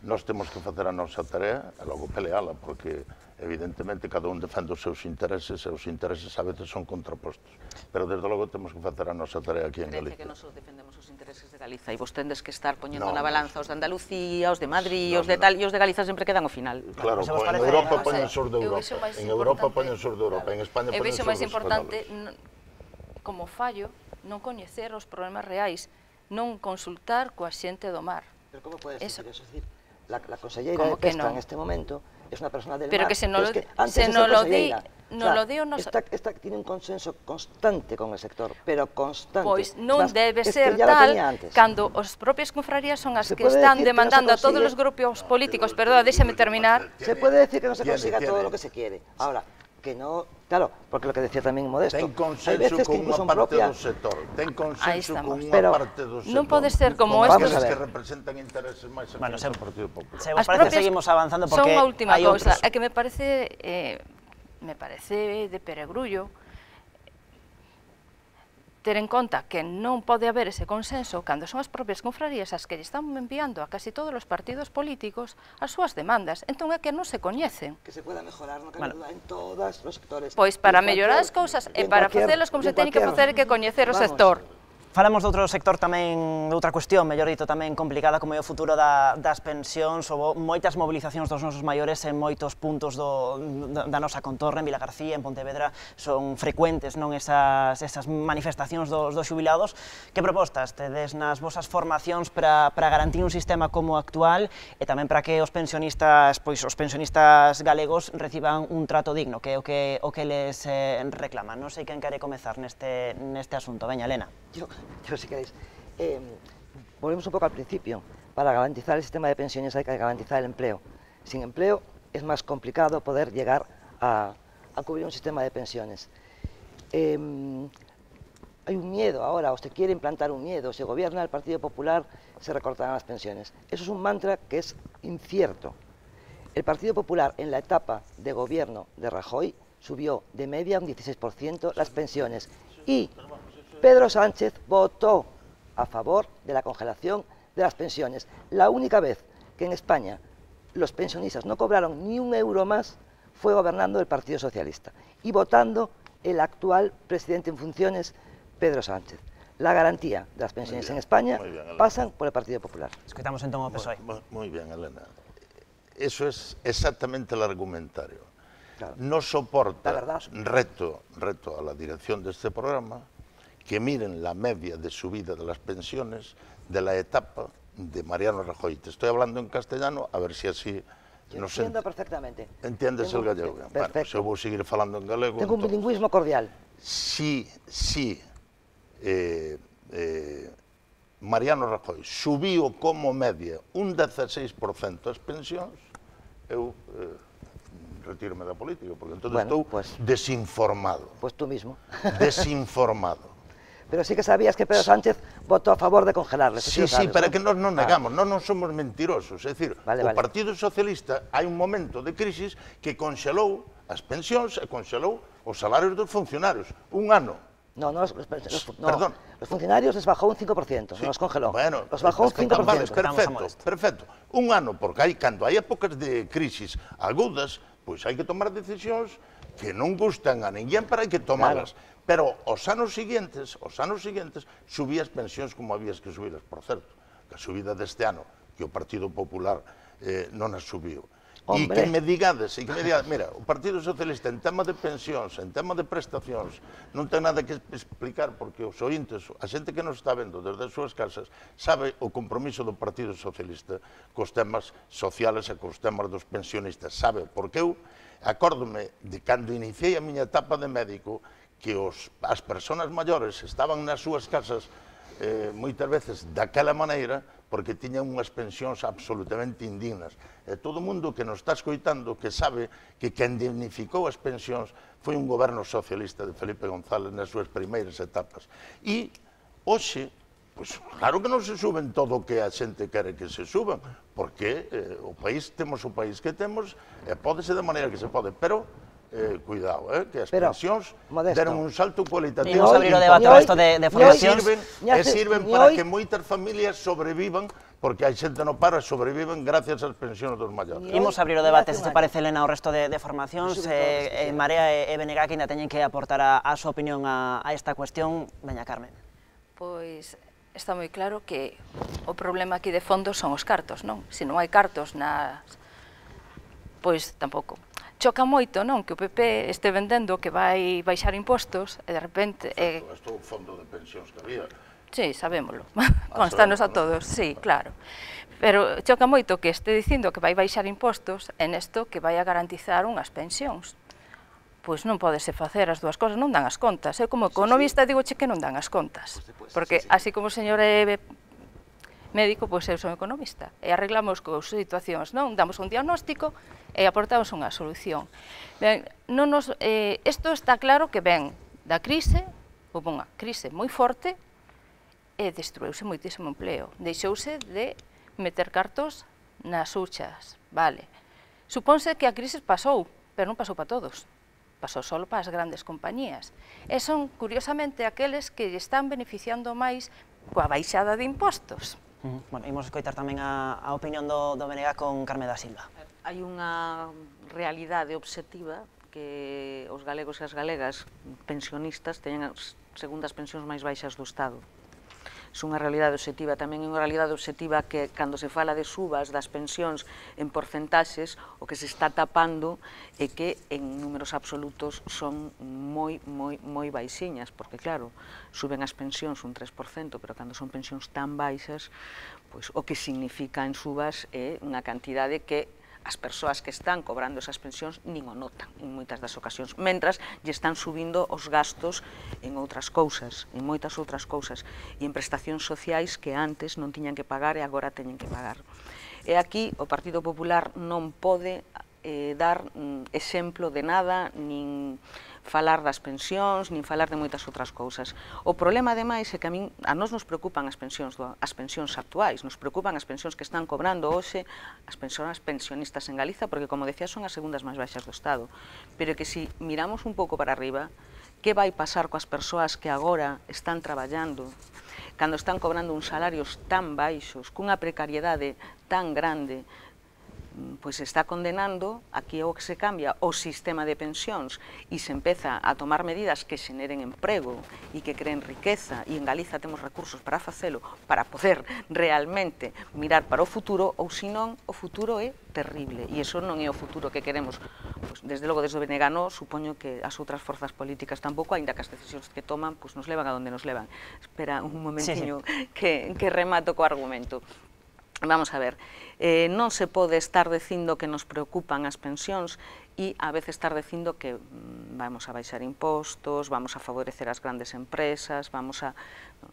Nós temos que facer a nosa tarea e logo peleala, porque evidentemente cada un defende os seus intereses e os intereses a veces son contrapostos. Pero desde logo temos que facer a nosa tarea aquí en Galicia. Parece que nós defendemos os intereses de Galiza e vos tendes que estar poñendo na balanza os de Andalucía, os de Madrid, os de tal, e os de Galiza sempre quedan ao final. Claro, en Europa poñen sur de Europa, en Europa poñen sur de Europa, en España poñen sur dos españoles. Eu vexo máis importante, como fallo, non coñecer os problemas reais, non consultar coa xente do mar. Pero como podes decir eso? La conselleira de pesca en este momento es una persona del mar. Pero que se no lo di o no... Tiene un consenso constante con el sector, pero constante. Pois non debe ser tal cando os propias confrarías son as que están demandando a todos os grupos políticos. Perdón, déxame terminar. Se puede decir que no se consiga todo lo que se quiere. Ahora, que no... Claro, porque lo que decía tamén Modesto, ten consenso con unha parte do sector, ten consenso con unha parte do sector. Non pode ser como estes que representan intereses máis afines ao Partido Popular. Se vos parece, seguimos avanzando porque hai outros. Son a última cousa, é que me parece de peregrullo ter en conta que non pode haber ese consenso cando son as propias confrarías as que lle están enviando a casi todos os partidos políticos as súas demandas. Entón é que non se coñecen. Que se pueda mejorar, non cabe duda, en todos os sectores. Pois para mellorar as cousas e para facelos como se teñen que facer é que coñecer o sector. Falamos de outro sector tamén, de outra cuestión, mellor dito, tamén complicada, como é o futuro das pensións. Houve moitas mobilizacións dos nosos maiores en moitos puntos da nosa contorna, en Vilagarcía, en Pontevedra, son frecuentes non esas manifestacións dos xubilados. Que propostas tedes nas vosas formacións para garantir un sistema como o actual e tamén para que os pensionistas galegos reciban un trato digno, que é o que les reclaman? Non sei quen quere comezar neste asunto. Veña, Elena. Yo si queréis. Volvemos un poco al principio. Para garantizar el sistema de pensiones hay que garantizar el empleo. Sin empleo es más complicado poder llegar a cubrir un sistema de pensiones. Hay un miedo ahora, o se quiere implantar un miedo. Si gobierna el Partido Popular, se recortarán las pensiones. Eso es un mantra que es incierto. El Partido Popular, en la etapa de gobierno de Rajoy, subió de media un 16% las pensiones. Y Pedro Sánchez votó a favor de la congelación de las pensiones. La única vez que en España los pensionistas no cobraron ni un euro más fue gobernando el Partido Socialista y votando el actual presidente en funciones, Pedro Sánchez. La garantía de las pensiones en España pasan por el Partido Popular. Escoitamos entón o PSOE. Muy bien, Elena. Eso es exactamente el argumentario. Claro. No soporta reto a la dirección de este programa que miren la media de subida de las pensiones de la etapa de Mariano Rajoy. Te estoy hablando en castellano, a ver si así... Yo entiendo perfectamente. ¿Entiendes el gallego? Perfecto. Bueno, yo voy a seguir falando en galego. Tengo un bilingüismo cordial. Si Mariano Rajoy subiu como media un 16% as pensións, eu retírome da política, porque entón estou desinformado. Pues tú mismo. Desinformado. Pero sí que sabías que Pedro Sánchez votó a favor de congelarles. Sí, pero que nos non negamos, non somos mentirosos. É dicir, o Partido Socialista hai un momento de crisis que conxelou as pensións e conxelou os salarios dos funcionarios. Un ano. No, los funcionarios les bajó un 5%, no los congeló. Bueno, los bajó un 5%. Vale, perfecto. Un ano, porque cando hai épocas de crisis agudas, pois hai que tomar decisións que non gustan a ninguén, pero hai que tomarlas. Pero os anos seguintes subí as pensións como habías que subirlas, por certo, que a subida deste ano, que o Partido Popular non as subiu. E que me digades, mira, o Partido Socialista en tema de pensións, en tema de prestacións, non ten nada que explicar, porque os ointes, a xente que nos está vendo desde as súas casas, sabe o compromiso do Partido Socialista cos temas sociales e cos temas dos pensionistas, sabe, porque eu acórdome de cando iniciei a miña etapa de médico, que as persoas maiores estaban nas súas casas moitas veces daquela maneira porque tiñan unhas pensións absolutamente indignas. E todo o mundo que nos está escoitando que sabe que quen dignificou as pensións foi un goberno socialista de Felipe González nas súas primeiras etapas. E hoxe, pois claro que non se suben todo o que a xente quere que se suban, porque o país, temos o país que temos, e pódese de maneira que se pode, pero cuidado, que as pensións deron un salto cualitativo. Imos abrir o debate ao resto de formacións. E sirven para que moitas familias sobrevivan, porque hai xente no paro e sobreviven gracias ás pensións dos maiores. Imos abrir o debate, se te parece, Elena, ao resto de formacións. Marea e Benega que ainda teñen que aportar a súa opinión a esta cuestión. Veña, Carmen. Pois está moi claro que o problema aquí de fondo son os cartos, non? Se non hai cartos pois tampouco. Choca moito, non, que o PP este vendendo que vai baixar impostos e de repente... Isto é o fondo de pensións que había. Sí, sabémolo, constanos a todos, sí, claro. Pero choca moito que este dicindo que vai baixar impostos e nesto que vai a garantizar unhas pensións. Pois non podese facer as dúas cosas, non dan as contas. Eu como economista digoche que non dan as contas, porque así como o señor é médico, pois eu son economista, e arreglamos coas situacións, non? Damos un diagnóstico e aportamos unha solución. Ben, isto está claro que ven da crise, houve unha crise moi forte, e destruíuse moitísimo empleo. Deixouse de meter cartos nas huchas, vale. Supónse que a crise pasou, pero non pasou para todos. Pasou só para as grandes compañías. E son, curiosamente, aqueles que están beneficiando máis coa baixada de impostos. Bueno, imos escoitar tamén a opinión do Benega con Carme da Silva. Hai unha realidade obxectiva que os galegos e as galegas pensionistas teñen as segundas pensións máis baixas do Estado. é unha realidade obxectiva, tamén é unha realidade obxectiva que cando se fala de subas das pensións en porcentaxes, o que se está tapando é que en números absolutos son moi baixiñas, porque claro, suben as pensións un 3%, pero cando son pensións tan baixas, pois o que significa en subas é unha cantidade que as persoas que están cobrando esas pensións nin o notan en moitas das ocasións, mentras lle están subindo os gastos en outras cousas, en moitas outras cousas, e en prestacións sociais que antes non tiñan que pagar e agora teñen que pagar. E aquí o Partido Popular non pode dar exemplo de nada, nin falar das pensións, nin falar de moitas outras cousas. O problema, ademais, é que a nós nos preocupan as pensións actuais, nos preocupan as pensións que están cobrando hoxe as persoas pensionistas en Galiza, porque, como decía, son as segundas máis baixas do Estado. Pero que se miramos un pouco para arriba, que vai pasar coas persoas que agora están traballando, cando están cobrando uns salarios tan baixos, cunha precariedade tan grande, pois se está condenando aquí o que se cambia o sistema de pensións e se empeza a tomar medidas que xeneren emprego e que creen riqueza, e en Galiza temos recursos para facelo, para poder realmente mirar para o futuro, ou senón o futuro é terrible, e iso non é o futuro que queremos. Pois, desde logo, desde o BNG no, supoño que as outras forzas políticas tampouco, aínda que as decisións que toman pois nos levan a donde nos levan. Espera un momentiño que remato co argumento. Vamos a ver, non se pode estar dicindo que nos preocupan as pensións e a veces estar dicindo que vamos a baixar impostos, vamos a favorecer as grandes empresas,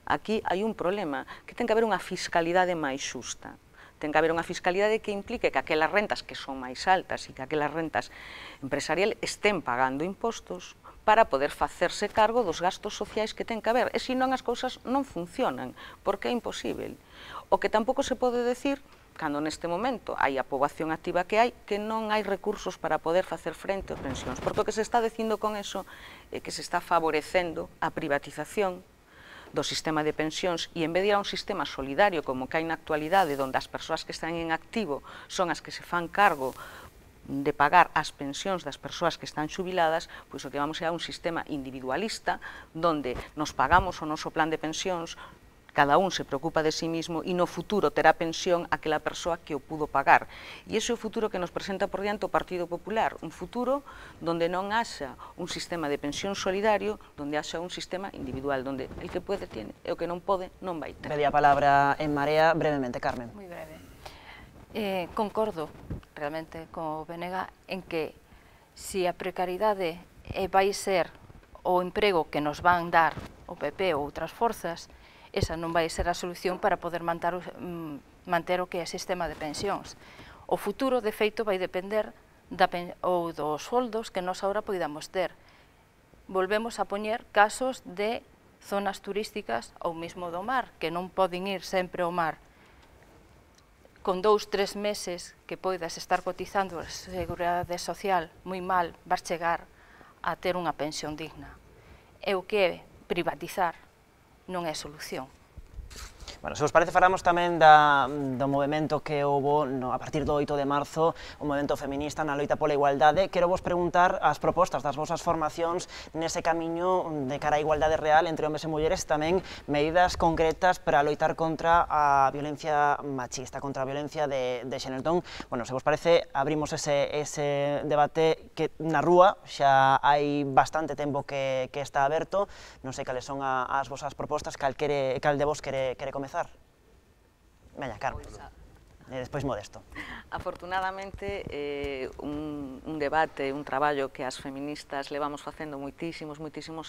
Aquí hai un problema, que ten que haber unha fiscalidade máis xusta. Ten que haber unha fiscalidade que implique que aquelas rentas que son máis altas e que aquelas rentas empresariales estén pagando impostos para poder facerse cargo dos gastos sociais que ten que haber. E senón as cousas non funcionan, porque é imposible. O que tampouco se pode decir, cando neste momento hai a poboación activa que hai, que non hai recursos para poder facer frente ás pensións, porque o que se está dicindo con eso é que se está favorecendo a privatización do sistema de pensións e en vez de ir a un sistema solidario como que hai na actualidade, onde as persoas que están en activo son as que se fan cargo de pagar as pensións das persoas que están xubiladas, pois o que vamos é a un sistema individualista onde nos pagamos o noso plan de pensións, cada un se preocupa de sí mismo e no futuro terá pensión aquela persoa que o pudo pagar. E ese é o futuro que nos presenta por diante o Partido Popular, un futuro donde non haxa un sistema de pensión solidario, donde haxa un sistema individual, donde el que pode tiene e o que non pode non vai ter. Pedía a palabra en Marea brevemente, Carmen. Moi breve. Concordo realmente con o BNG en que se a precariedade vai ser o emprego que nos van dar o PP ou outras forzas, esa non vai ser a solución para poder manter o que é o sistema de pensións. O futuro, de feito, vai depender dos soldos que nós agora poidamos ter. Volvemos a poñer casos de zonas turísticas ou mesmo do mar, que non poden ir sempre ao mar. Con 2-3 meses que poidas estar cotizando a Seguridade Social moi mal, vas chegar a ter unha pensión digna. E o que é privatizar non é solución. Bueno, se vos parece, falamos tamén do movimento que houbo a partir do 8 de marzo, o movimento feminista na loita pola igualdade. Quero vos preguntar as propostas das vosas formacións nese camiño de cara á igualdade real entre homes e mulleres, tamén medidas concretas para loitar contra a violencia machista, contra a violencia de xénero. Entón, bueno, se vos parece, abrimos ese debate que na rúa xa hai bastante tempo que está aberto. Non sei cales son as vosas propostas, cal de vos quere comezar. Veña, Carmen, e despois Modesto. Afortunadamente, un debate, un traballo que as feministas levamos facendo moitísimos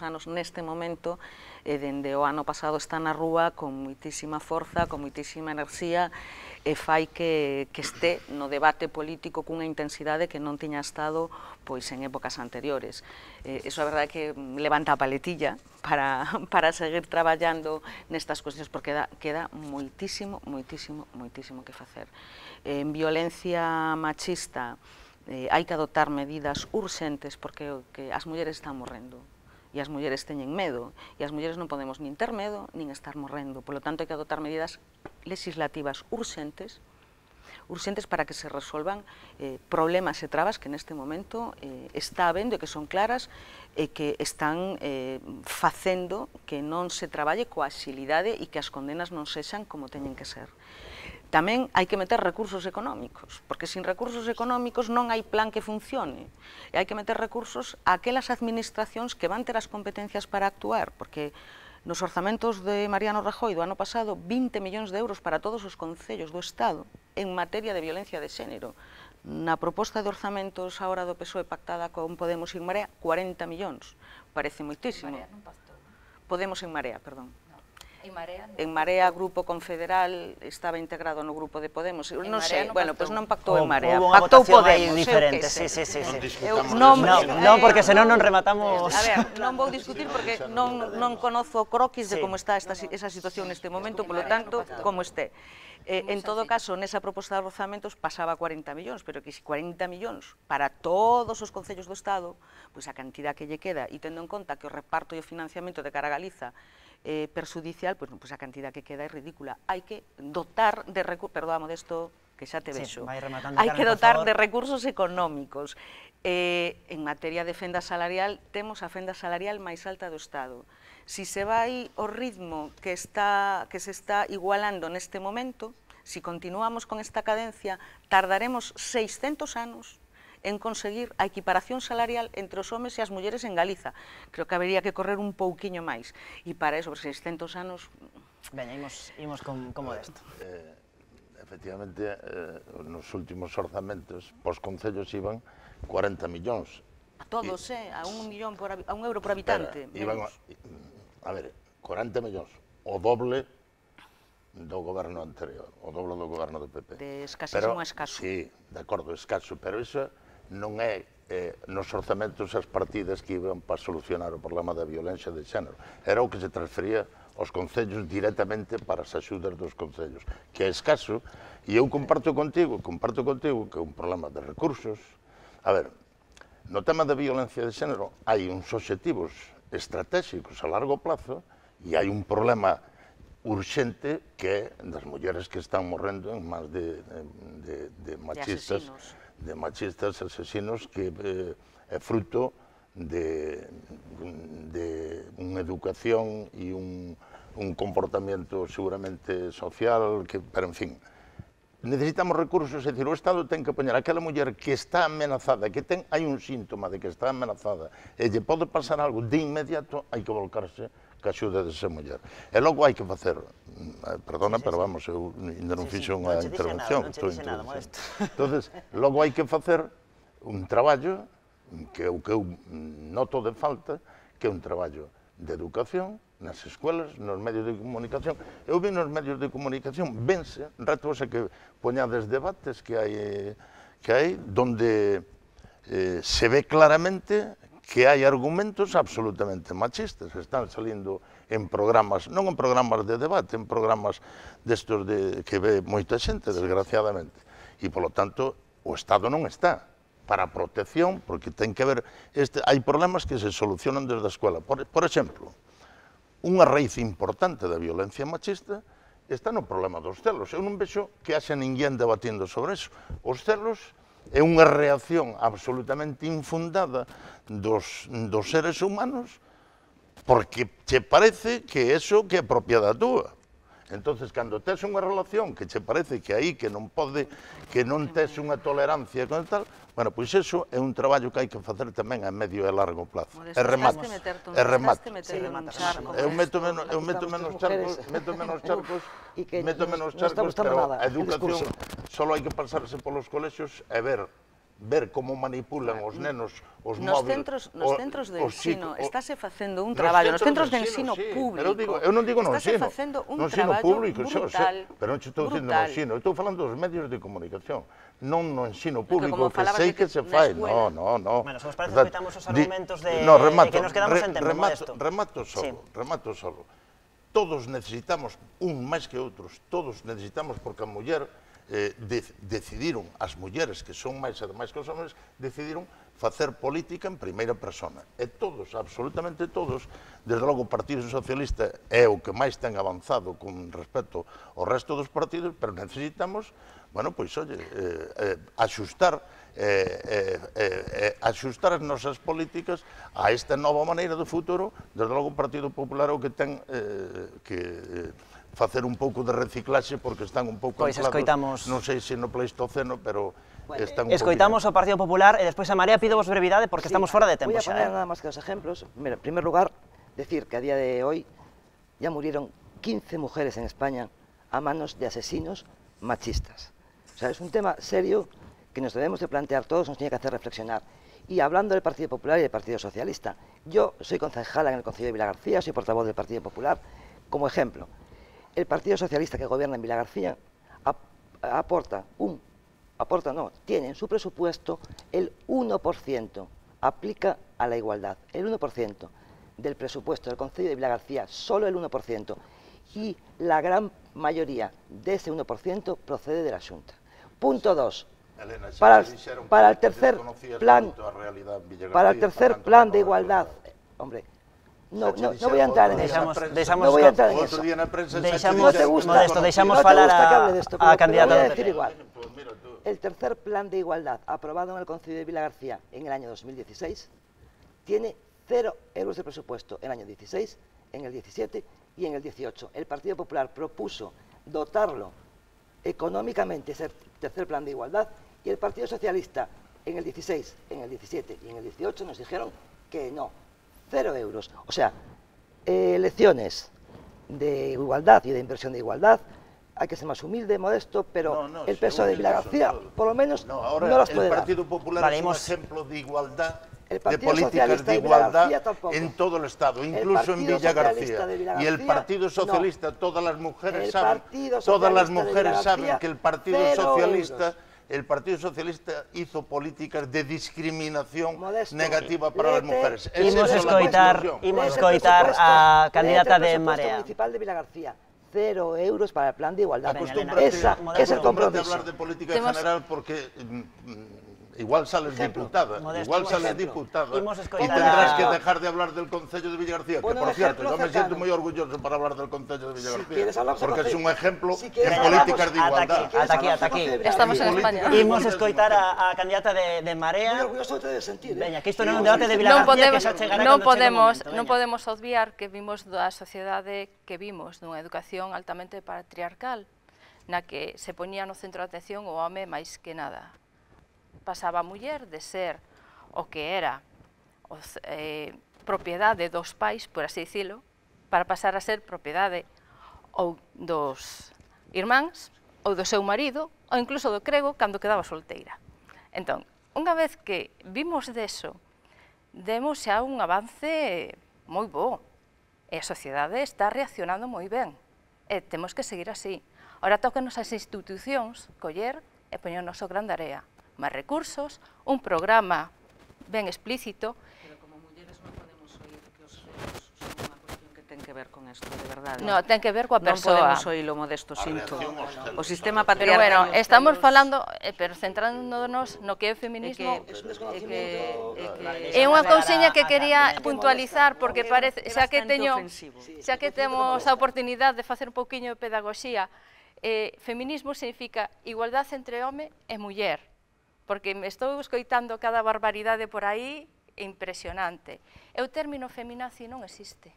anos neste momento, e dende o ano pasado está na rúa con moitísima forza, con moitísima enerxía, e fai que este no debate político cunha intensidade que non tiña estado pois en épocas anteriores. Iso é verdade que levanta a paletilla para seguir traballando nestas cuestións, porque queda moitísimo que facer. En violencia machista hai que adoptar medidas urxentes porque as mulleres están morrendo e as mulleres teñen medo e as mulleres non podemos nin ter medo nin estar morrendo, polo tanto hai que adoptar medidas legislativas urxentes urxentes para que se resolvan problemas e trabas que neste momento está habendo e que son claras e que están facendo que non se traballe coa axilidade e que as condenas non sexan como teñen que ser. Tamén hai que meter recursos económicos, porque sin recursos económicos non hai plan que funcione. E hai que meter recursos a aquelas administracións que van ter as competencias para actuar, porque nos orzamentos de Mariano Rajoy do ano pasado, 20 millóns de euros para todos os concellos do Estado en materia de violencia de xénero. Na proposta de orzamentos agora do PSOE pactada con Podemos en Marea, 40 millóns. Parece moitísimo. Podemos en Marea, perdón. En Marea, Grupo Confederal, estaba integrado no grupo de Podemos. Non sei, bueno, pois non pactou en Marea, pactou Podemos. Diferente, sí. Non, porque senón non rematamos... A ver, non vou discutir porque non conozo o croquis de como está esa situación neste momento, polo tanto, como este. En todo caso, nesa proposta de orzamentos pasaba 40 millóns, pero que se 40 millóns para todos os concellos do Estado, pois a cantidad que lle queda, e tendo en conta que o reparto e o financiamento de cara a Galiza perjudicial, pois a cantidad que queda é ridícula. Hai que dotar de recursos, perdón, Modesto, que xa te vexo, hai que dotar de recursos económicos. En materia de fenda salarial, temos a fenda salarial máis alta do Estado. Si se vai o ritmo que se está igualando neste momento, si continuamos con esta cadencia, tardaremos 600 anos en conseguir a equiparación salarial entre os homes e as mulleres en Galiza. Creo que habería que correr un pouquiño máis. E para eso, por 600 anos... Veña, imos con Modesto. Efectivamente, nos últimos orzamentos, pos concellos iban 40 millóns. A todos, a un euro por habitante. A ver, 40 millóns, o doble do goberno anterior, o doble do goberno do PP. De escasísimo a escaso. Sí, de acordo, escaso, pero iso non é nos orzamentos as partidas que iban para solucionar o problema da violencia de xénero. Era o que se transfería aos concellos directamente para as axudas dos concellos, que é escaso, e eu comparto contigo que é un problema de recursos. A ver, no tema da violencia de xénero hai uns obxectivos estratégicos a largo plazo e hai un problema urxente que é das mulleres que están morrendo en mans de machistas asesinos, que é fruto de unha educación e un comportamento seguramente social, pero en fin, necesitamos recursos, é dicir, o Estado ten que poñer aquela muller que está amenazada, que hai un síntoma de que está amenazada e lle pode pasar algo de inmediato, hai que volcarse que axuda desa muller. E logo hai que facer, perdona, pero vamos, eu ainda non fixo unha intervención. Non che dixe nada, Modesto. Entonces, logo hai que facer un traballo que o que eu noto de falta, que é un traballo de educación nas escuelas, nos medios de comunicación. Eu vi nos medios de comunicación, vense, retos a que poñades debates que hai, donde se ve claramente que hai argumentos absolutamente machistas. Están salindo en programas, non en programas de debate, en programas destos que ve moita xente, desgraciadamente. E, polo tanto, o Estado non está para a protección, porque ten que haber... Hai problemas que se solucionan desde a escola. Por exemplo, unha raíz importante da violencia machista está no problema dos celos. Eu non vexo que haxa ninguén debatindo sobre eso. Os celos é unha reacción absolutamente infundada dos seres humanos porque che parece que eso que é propiedade túa. Entonces, cando tes unha relación que che parece que aí que non pode, que non tes unha tolerancia con tal, bueno, pois eso é un traballo que hai que facer tamén a medio e largo plazo. E remato. Eu meto menos charcos, pero a educación só hai que pasarse polos colexios e ver como manipulan os nenos os móviles. Nos centros de ensino estáse facendo un traballo, nos centros de ensino público. Eu non digo no ensino, no ensino público, pero non estou dicindo no ensino, estou falando dos medios de comunicación, non no ensino público, que sei que se fai, non. Bueno, se vos parece, escoitamos os argumentos de que nos quedamos en tempo, Modesto. Remato solo. Todos necesitamos, un máis que outros, todos necesitamos, porque a muller decidiron, as mulleres que son máis e máis que os homens, decidiron facer política en primeira persona. E todos, absolutamente todos, desde logo o Partido Socialista é o que máis ten avanzado con respecto ao resto dos partidos, pero necesitamos, bueno, pois, oye, axustar as nosas políticas a esta nova maneira do futuro. Desde logo o Partido Popular o que ten que facer un pouco de reciclaxe porque están un pouco anclados, non sei se no Pleistoceno, pero están un pouco... Escoitamos ao Partido Popular e despois a Marea pido vos brevidade porque estamos fora de tempo xa. Voy a poner nada máis que os ejemplos. Mira, en primer lugar, decir que a día de hoy ya murieron 15 mujeres en España a manos de asesinos machistas. O sea, es un tema serio que nos debemos de plantear todos, nos tiene que hacer reflexionar. Y hablando del Partido Popular y del Partido Socialista, yo soy concejala en el Concello de Vilagarcía, soy portavoz del Partido Popular. Como ejemplo, el Partido Socialista que gobierna en Vilagarcía tiene en su presupuesto el 1%, aplica a la igualdad, el 1% del presupuesto del Concello de Vilagarcía, solo el 1%, y la gran mayoría de ese 1% procede de la Xunta. Punto 2. Elena, para el tercer plan de igualdad, hombre, no voy a entrar en eso. No voy a entrar en eso. No te gusta, deixamos falar a candidata. Voy a decir igual. El tercer plan de igualdad aprobado en el Concello de Vilagarcía en el año 2016 tiene 0 euros de presupuesto en el año 16, en el 17 y en el 18. El Partido Popular propuso dotarlo económicamente ese tercer plan de igualdad y el Partido Socialista en el 16, en el 17 y en el 18 nos dijeron que no, 0 euros. O sea, lecciones de igualdad y de inversión de igualdad, hay que ser más humilde, modesto, pero el PSOE de Vilagarcía, por lo menos, no las puede dar. El Partido Popular es un ejemplo de igualdad, de políticas de igualdad en todo el Estado, incluso en Villagarcía. Y el Partido Socialista, todas las mujeres saben que el Partido Socialista hizo políticas de discriminación negativa para las mujeres. Imos escoitar a candidata de Marea. Municipal de Vilagarcía. 0 euros para el plan de igualdad. Esa es el compromiso. Hablar de política en general porque igual sales diputada, y tendrás que dejar de hablar del Concello de Villagarcía, que por cierto, yo me siento muy orgulloso para hablar del Concello de Villagarcía, porque es un ejemplo en políticas de igualdad. Ata aquí. Estamos en España. Imos escoitar a candidata de Marea. Muy orgulloso te debes sentir. Veña, que isto non é un debate de Vilagarcía que xa chegará cando chegue o momento. Non podemos obviar que vimos da sociedade que vimos dunha educación altamente patriarcal, na que se poñía no centro de atención o home máis que nada. Pasaba a muller de ser o que era propiedade dos pais, por así dicilo, para pasar a ser propiedade ou dos irmáns, ou do seu marido, ou incluso do crego, cando quedaba solteira. Entón, unha vez que vimos deso, demos xa un avance moi bo, e a sociedade está reaccionando moi ben, e temos que seguir así. Ora tócanos as institucións coller e poñer o noso gran area. Máis recursos, un programa ben explícito. Pero como mulleres non podemos oír que os feos son unha cuestión que ten que ver con isto, de verdade. No, ten que ver coa persoa. Non podemos oír lo modesto, sinto. O sistema patriarcal... Pero bueno, estamos falando, pero centrándonos no que é o feminismo, é unha cousiña que quería puntualizar, porque parece, xa que temos a oportunidade de facer un pouquiño de pedagogía, feminismo significa igualdad entre home e muller, porque me estou escoitando cada barbaridade por aí impresionante. E o término feminazi non existe.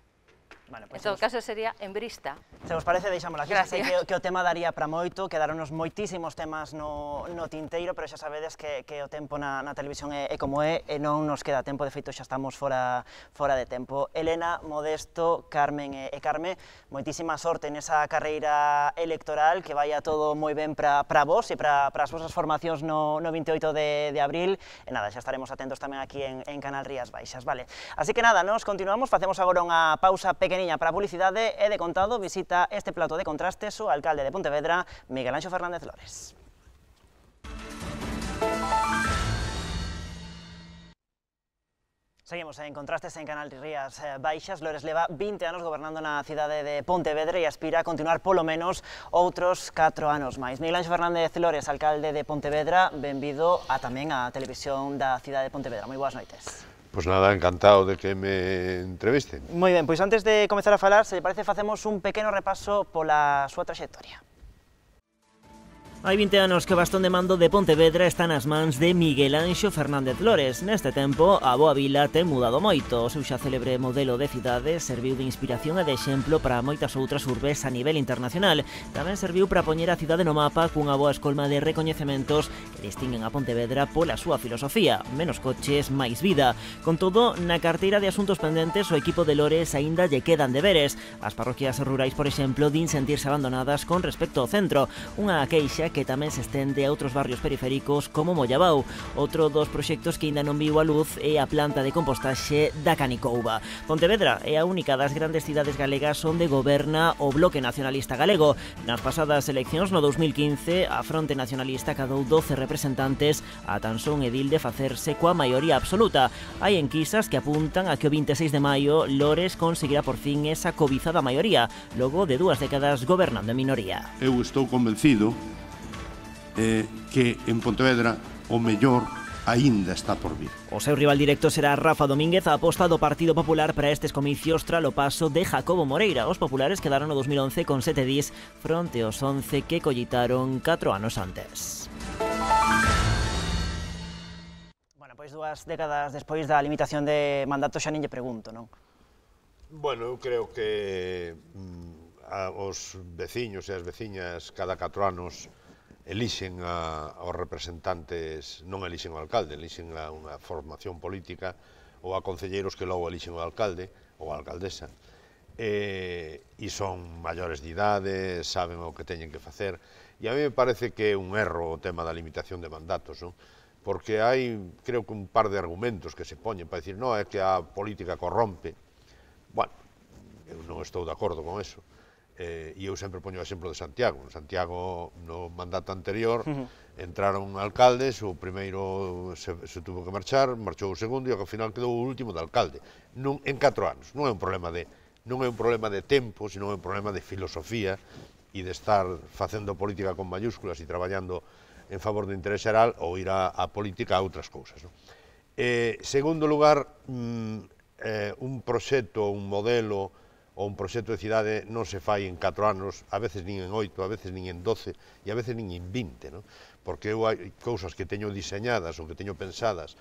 En todo caso sería embrista. Se vos parece, deixámola aquí. Sei que o tema daría para moito, quedaronos moitísimos temas no tinteiro, pero xa sabedes que o tempo na televisión é como é, e non nos queda tempo, de feito xa estamos fora de tempo. Elena, Modesto, Carmen e Carme, moitísima sorte nesa carreira electoral, que vaya todo moi ben para vos e para as vosas formacións no 28 de abril, e nada, xa estaremos atentos tamén aquí en Canal Rías Baixas, vale? Así que nada, nos continuamos, facemos agora unha pausa pequeniña para a publicidade e de contado visita este plato de contrastes o alcalde de Pontevedra, Miguel Anxo Fernández Lores. Seguimos en Contrastes en Canal Rías Baixas. Lores leva 20 anos gobernando na cidade de Pontevedra e aspira a continuar polo menos outros 4 anos máis. Miguel Anxo Fernández Lores, alcalde de Pontevedra, benvido tamén á televisión da cidade de Pontevedra. Moi boas noites. Pois nada, encantado de que me entrevisten. Moi ben, pois antes de comezar a falar, se lle parece, facemos un pequeno repaso pola súa traxectoria. Hai 20 anos que o bastón de mando de Pontevedra está nas mans de Miguel Anxo Fernández Lores. Neste tempo, a boa vila ten mudado moito. O seu xa célebre modelo de cidade serviu de inspiración e de exemplo para moitas outras urbes a nivel internacional. Tamén serviu para poñer a cidade no mapa cunha boa escolma de recoñecementos que distinguen a Pontevedra pola súa filosofía. Menos coches, máis vida. Con todo, na carteira de asuntos pendentes, o equipo de Lores aínda lle quedan deberes. As parroquias rurais, por exemplo, din sentirse abandonadas con respecto ao centro. Unha queixa que tamén se estende a outros barrios periféricos como Mollabao. Outro dos proxectos que aínda non viu a luz é a planta de compostaxe da Canicouba. Pontevedra é a única das grandes cidades galegas onde goberna o Bloque Nacionalista Galego. Nas pasadas eleccións, no 2015, a Fronte Nacionalista cadou 12 representantes a tan só un edil de facerse coa maioría absoluta. Hai enquisas que apuntan a que o 26 de maio Lores conseguirá por fin esa cobizada maioría, logo de 2 décadas gobernando en minoría. Eu estou convencido que en Pontevedra o mellor aínda está por vir. O seu rival directo será Rafa Domínguez, a aposta do Partido Popular para estes comicios tras o paso de Jacobo Moreira. Os populares quedaron no 2011 con 7 dís fronte aos 11 que collitaron 4 anos antes. Bueno, pois 2 décadas despois da limitación de mandato xa nin lle pregunto, non? Bueno, eu creo que os veciños e as veciñas cada 4 anos elixen aos representantes, non elixen o alcalde, elixen a unha formación política ou a concelleiros que logo elixen o alcalde ou a alcaldesa e son maiores de idade, saben o que teñen que facer e a mí me parece que é un erro o tema da limitación de mandatos, non? Porque hai, creo que un par de argumentos que se poñen para dicir non, é que a política corrompe. Bueno, eu non estou de acordo con eso. E eu sempre poño o exemplo de Santiago. En Santiago, no mandato anterior, entraron alcaldes, o primeiro se tuvo que marchou o segundo e ao final quedou o último de alcalde. En 4 anos. Non é un problema de tempo, sino é un problema de filosofía e de estar facendo política con mayúsculas e traballando en favor do interés xeral ou ir a política a outras cousas. Segundo lugar, un proxecto, un modelo ou un proxecto de cidade non se fai en 4 anos, a veces nin en 8, a veces nin en 12 e a veces nin en 20, non? Porque eu hai cousas que teño diseñadas ou que teño pensadas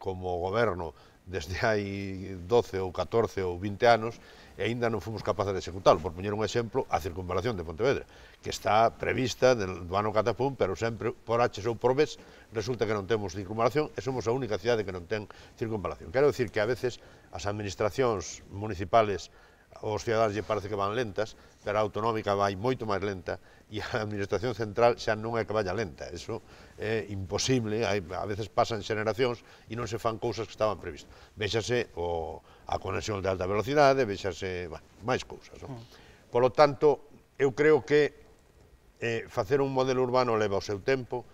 como goberno desde hai 12 ou 14 ou 20 anos e aínda non fomos capaces de executalo. Por poñer un exemplo, a circunvalación de Pontevedra, que está prevista do ano catapum, pero sempre por H ou por B resulta que non temos circunvalación e somos a única cidade que non ten circunvalación. Quero dicir que a veces as administracións municipales aos cidadanos lle parece que van lentas, pero a autonómica vai moito máis lenta e a administración central xa non é que vaya lenta. Eso é imposible, a veces pasan xeneracións e non se fan cousas que estaban previstas. Véxase a conexión de alta velocidade, véxase máis cousas. Por lo tanto, eu creo que facer un modelo urbano leva o seu tempo.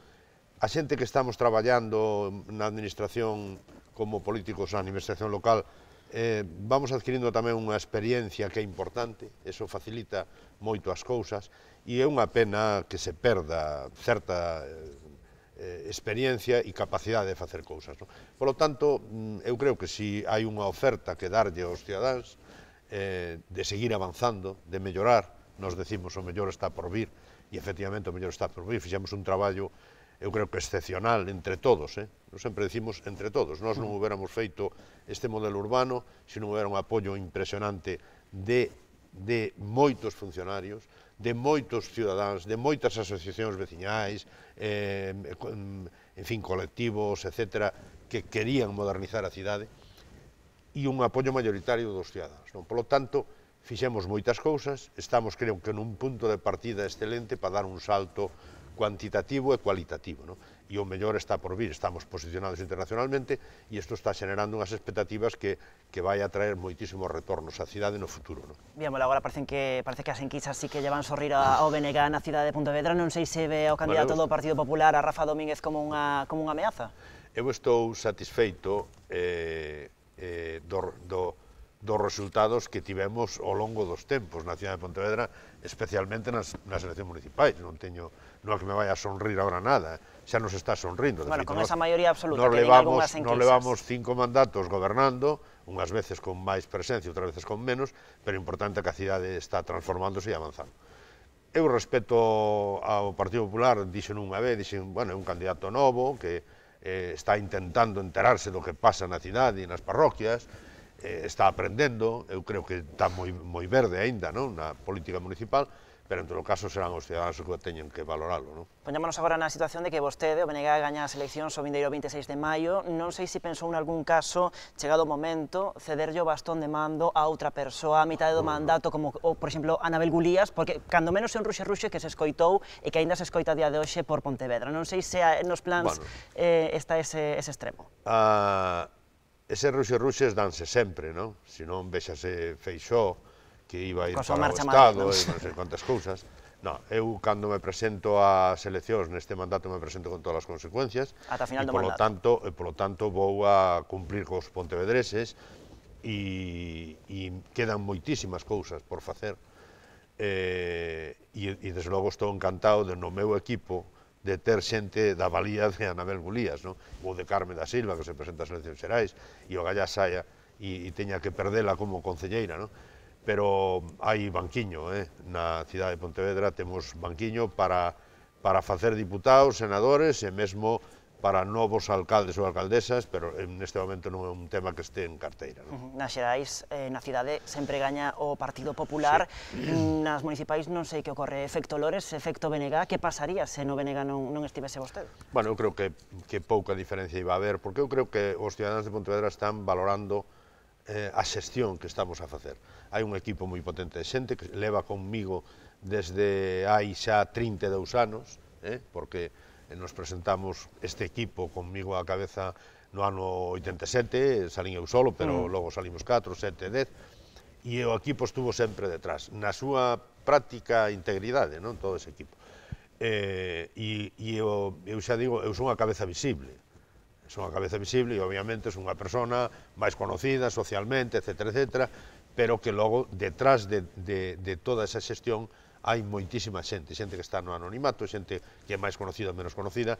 A xente que estamos traballando na administración como políticos na administración local vamos adquirindo tamén unha experiencia que é importante, eso facilita moito as cousas e é unha pena que se perda certa experiencia e capacidade de facer cousas. Por lo tanto, eu creo que se hai unha oferta que darlle aos cidadáns de seguir avanzando, de mellorar, nos decimos o mellor está por vir e efectivamente o mellor está por vir, fixemos un traballo eu creo que excepcional entre todos, nos sempre decimos entre todos, nós non hubiéramos feito este modelo urbano se non houbera un apoio impresionante de moitos funcionarios, de moitos cidadáns, de moitas asociacións veciñais, en fin, colectivos, etcétera, que querían modernizar a cidade e un apoio mayoritario dos cidadáns. Por lo tanto, fixemos moitas cousas, estamos, creo que, nun punto de partida excelente para dar un salto cuantitativo e cualitativo, e o mellor está por vir, estamos posicionados internacionalmente e isto está xenerando unhas expectativas que vai a traer moitísimos retornos á cidade no futuro. Bien, agora parece que as enquisas sí que llevan sorrir ao BNG na cidade de Pontevedra, non sei se ve ao candidato do Partido Popular, a Rafa Domínguez, como unha ameaza. Eu estou satisfeito dos resultados que tivemos ao longo dos tempos na cidade de Pontevedra, especialmente nas eleccións municipais. Non é que me vaya a sonrir agora nada, xa nos está sonrindo. Bueno, con esa maioría absoluta, que nin algunhas enquisas. Nos levamos 5 mandatos gobernando, unhas veces con máis presencia, outras veces con menos, pero é importante que a cidade está transformándose e avanzando. Eu respeto ao Partido Popular, dixen unha vez, bueno, é un candidato novo que está intentando enterarse do que pasa na cidade e nas parroquias, está aprendendo, eu creo que está moi verde aínda na política municipal, pero en todo caso serán os cidadáns que teñen que valoralo. Poñámonos agora na situación de que vostede, o BNG, gaña as eleccións o vindeiro 26 de maio, non sei se pensou en algún caso, chegado o momento, cederlle o bastón de mando a outra persoa a mitad do mandato, como, por exemplo, Anabel Gulías, porque cando menos é un ruxe que se escoitou e que aínda se escoita a día de hoxe por Pontevedra. Non sei se nos plans está ese extremo. Eses ruxes danse sempre, non? Se non vexase Feixóo, que iba a ir para o Estado e non sei quantas cousas. Non, eu cando me presento ás eleccións neste mandato me presento con todas as consecuencias ata final do mandato. E polo tanto vou a cumplir cos pontevedreses e quedan moitísimas cousas por facer. E desde logo estou encantado de no meu equipo de ter xente da valía de Anabel Gulías, ou de Carme da Silva, que se presenta ás eleccións xerais, e o Gallá Saia, e teña que perdela como concelleira, pero hai banquiño, na cidade de Pontevedra temos banquiño para facer diputados, senadores, e mesmo para novos alcaldes ou alcaldesas, pero neste momento non é un tema que este en carteira. Nas xerais, na cidade, sempre gaña o Partido Popular. Nas municipais non sei que ocorre, efecto Lores, efecto BNG, que pasaría se no BNG non estivese vostede? Bueno, eu creo que pouca diferencia iba a haber, porque eu creo que os cidadáns de Pontevedra están valorando a xestión que estamos a facer. Hai un equipo moi potente de xente que leva conmigo desde hai xa 32 anos, porque nos presentamos este equipo conmigo á cabeza no ano 87, salín eu solo, pero logo salimos 4, 7, 10, e o equipo estuvo sempre detrás, na súa práctica integridade, todo ese equipo. Eu xa digo, eu son a cabeza visible, e obviamente son unha persona máis conocida socialmente, etc., pero que logo, detrás de toda esa xestión, hai moitísima xente que está no anonimato, xente que é máis conocida ou menos conocida,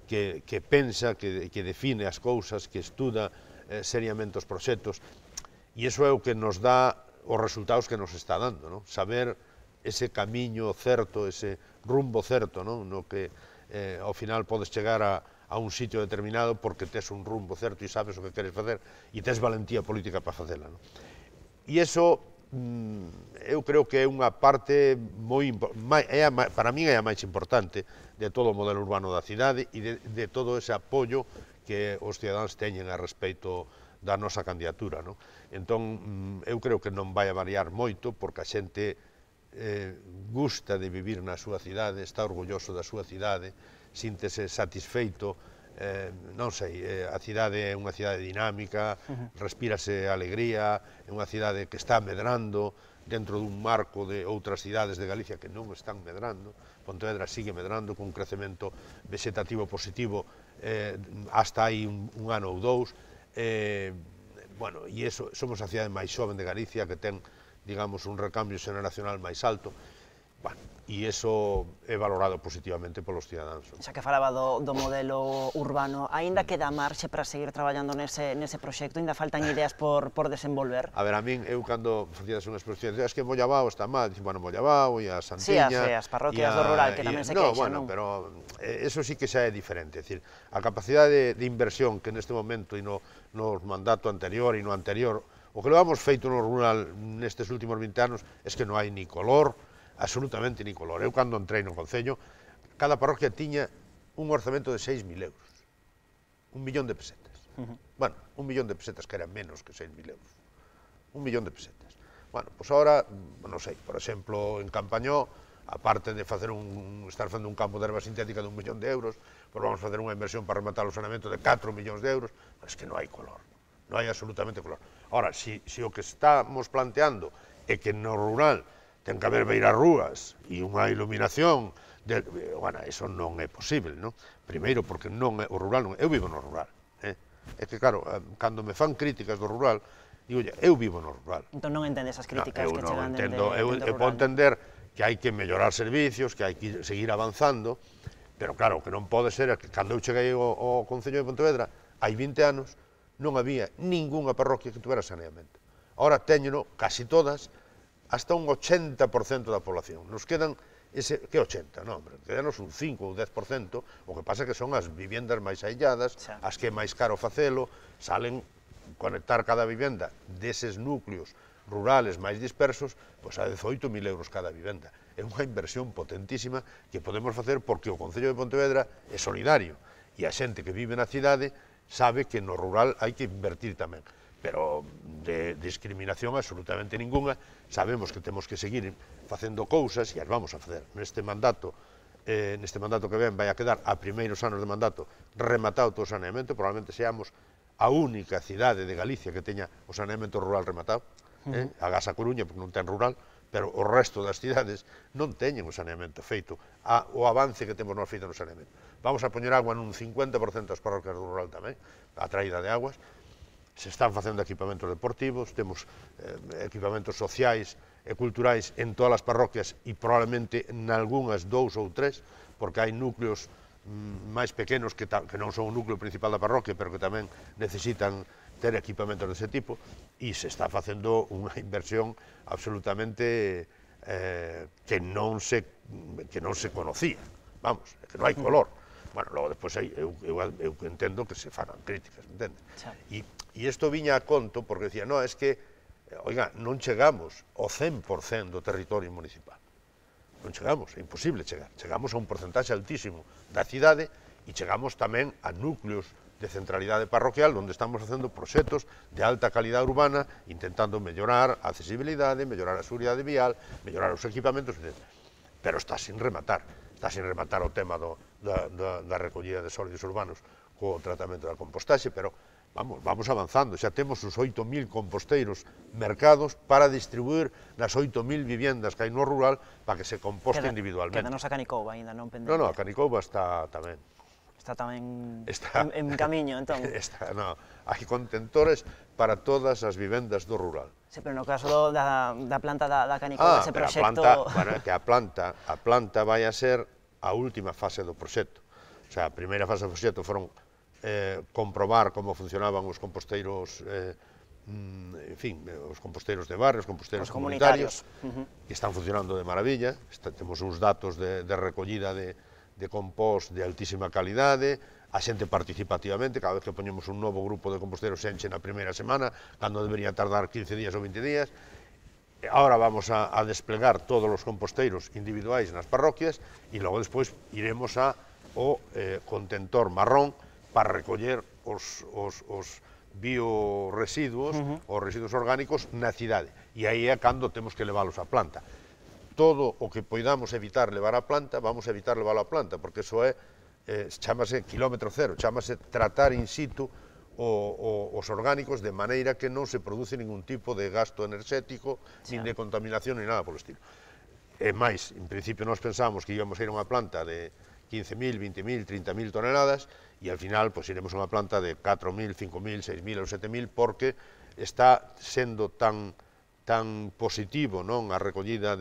que pensa, que define as cousas, que estuda seriamente os proxectos, e iso é o que nos dá os resultados que nos está dando, saber ese camiño certo, ese rumbo certo, no que ao final podes chegar a un sitio determinado porque tes un rumbo certo e sabes o que queres facer e tes valentía política para facela. E iso eu creo que é unha parte para min é a máis importante de todo o modelo urbano da cidade e de todo ese apoio que os cidadáns teñen a respeito da nosa candidatura. Entón, eu creo que non vai a variar moito porque a xente gusta de vivir na súa cidade, está orgulloso da súa cidade, síntese satisfeito, non sei, a cidade é unha cidade dinámica, respírase alegría, é unha cidade que está medrando dentro dun marco de outras cidades de Galicia que non están medrando. Pontevedra sigue medrando con un crecemento vegetativo positivo hasta hai un ano ou dous. Bueno, e somos a cidade máis xoven de Galicia que ten, digamos, un recambio xeneracional máis alto. Bueno, e iso é valorado positivamente polos cidadáns. Xa que falaba do modelo urbano, aínda queda marxe para seguir traballando nese proxecto? Ainda faltan ideas por desenvolver? A ver, a min, eu cando facías unhas exposicións, es que Mollabao está mal, dicen, bueno, Mollabao e a Santiña... Sí, as parroquias do rural, que tamén se queixan, non? Bueno, pero eso sí que xa é diferente, é dicir, a capacidade de inversión que neste momento e no mandato anterior e no anterior, o que levamos feito no rural nestes últimos 20 anos, é que non hai ni color, absolutamente ni color. Eu, cando entrei no Concello, cada parroquia tiña un orzamento de 6.000 euros. 1 millón de pesetas. Bueno, 1 millón de pesetas, que eran menos que 6.000 euros. 1 millón de pesetas. Bueno, pois agora, non sei, por exemplo, en Campañó, aparte de estar facendo un campo de erva sintética de 1 millón de euros, pois vamos facer unha inversión para rematar o saneamento de 4 millóns de euros, mas que non hai color. Non hai absolutamente color. Ahora, se o que estamos planteando é que no rural ten que haber beirarrúas e unha iluminación Bueno, eso non é posible, non? Primeiro, porque o rural non... Eu vivo no rural, é que, claro, cando me fan críticas do rural, digo, eu vivo no rural. Entón non entende esas críticas que chegan dende o rural. Eu podo entender que hai que mellorar servicios, que hai que seguir avanzando, pero claro, o que non pode ser é que cando eu cheguei ao Concello de Pontevedra, hai 20 anos, non había ningunha parroquia que tuvera saneamento. Ahora teñeno casi todas, hasta un 80% da población. Nos quedan que 80, non, hombre, quedanos un 5 ou 10%, o que pasa que son as vivendas máis ailladas, as que é máis caro facelo, salen conectar cada vivenda deses núcleos rurales máis dispersos, pois a 18.000 euros cada vivenda. É unha inversión potentísima que podemos facer porque o Concello de Pontevedra é solidario e a xente que vive na cidade sabe que no rural hai que invertir tamén. Pero de discriminación absolutamente ninguna, sabemos que temos que seguir facendo cousas e as vamos a facer. Neste mandato que ven vai a quedar a primeiros anos de mandato rematado todo o saneamento, probablemente seamos a única cidade de Galicia que teña o saneamento rural rematado, a Gasa Coruña, porque non ten rural, pero o resto das cidades non teñen o saneamento feito, o avance que temos nós feito no saneamento. Vamos a poñer agua nun 50% das parroquias do rural tamén, a traída de aguas, se están facendo equipamentos deportivos, temos equipamentos sociais e culturais en todas as parroquias e probablemente en algunhas 2 ou 3, porque hai núcleos máis pequenos que non son o núcleo principal da parroquia, pero que tamén necesitan ter equipamentos dese tipo, e se está facendo unha inversión absolutamente que non se conocía, vamos, que non hai color. Bueno, logo despois eu entendo que se fagan críticas, entende? E isto viña a conto porque decía, no, es que, oiga, non chegamos ao 100% do territorio municipal. Non chegamos, é imposible chegar. Chegamos a un porcentaxe altísimo da cidade e chegamos tamén a núcleos de centralidade parroquial onde estamos facendo proxectos de alta calidad urbana intentando mellorar a accesibilidade, mellorar a seguridade vial, mellorar os equipamentos, etc. Pero está sin rematar o tema da recollida de sólidos urbanos co tratamento da compostaxe, pero vamos avanzando, xa temos os 8.000 composteiros mercados para distribuir nas 8.000 viviendas que hai no rural para que se composte individualmente. Quedanos a Canicouba ainda, non pendente? Non, a Canicouba está tamén. Está tamén en camiño, entón? Hai contentores para todas as vivendas do rural. Sí, pero no caso da planta da Canicouba, ese proxecto... A planta vai a ser a última fase do proxecto. O sea, a primeira fase do proxecto foron comprobar como funcionaban os composteiros, en fin, os composteiros de barrios, os composteiros comunitarios, que están funcionando de maravilla. Temos uns datos de recollida de compost de altísima calidade, a xente participativamente, cada vez que poñemos un novo grupo de composteiros se enche na primeira semana, cando debería tardar 15 días ou 20 días. Ahora vamos a desplegar todos os composteiros individuais nas parroquias e logo despois iremos ao contentor marrón para recoller os bioresiduos, os residuos orgánicos na cidade. E aí é cando temos que leválos á planta. Todo o que poidamos evitar levar á planta, vamos a evitar levar á planta, porque iso chamase kilómetro cero, chamase tratar in situ os orgánicos de maneira que non se produce ningún tipo de gasto enerxético, nin de contaminación, nin nada polo estilo. E máis, en principio nós pensábamos que íbamos a ir a unha planta de 15.000, 20.000, 30.000 toneladas e al final pues iremos a unha planta de 4.000, 5.000, 6.000 ou 7.000 porque está sendo tan positivo a recollida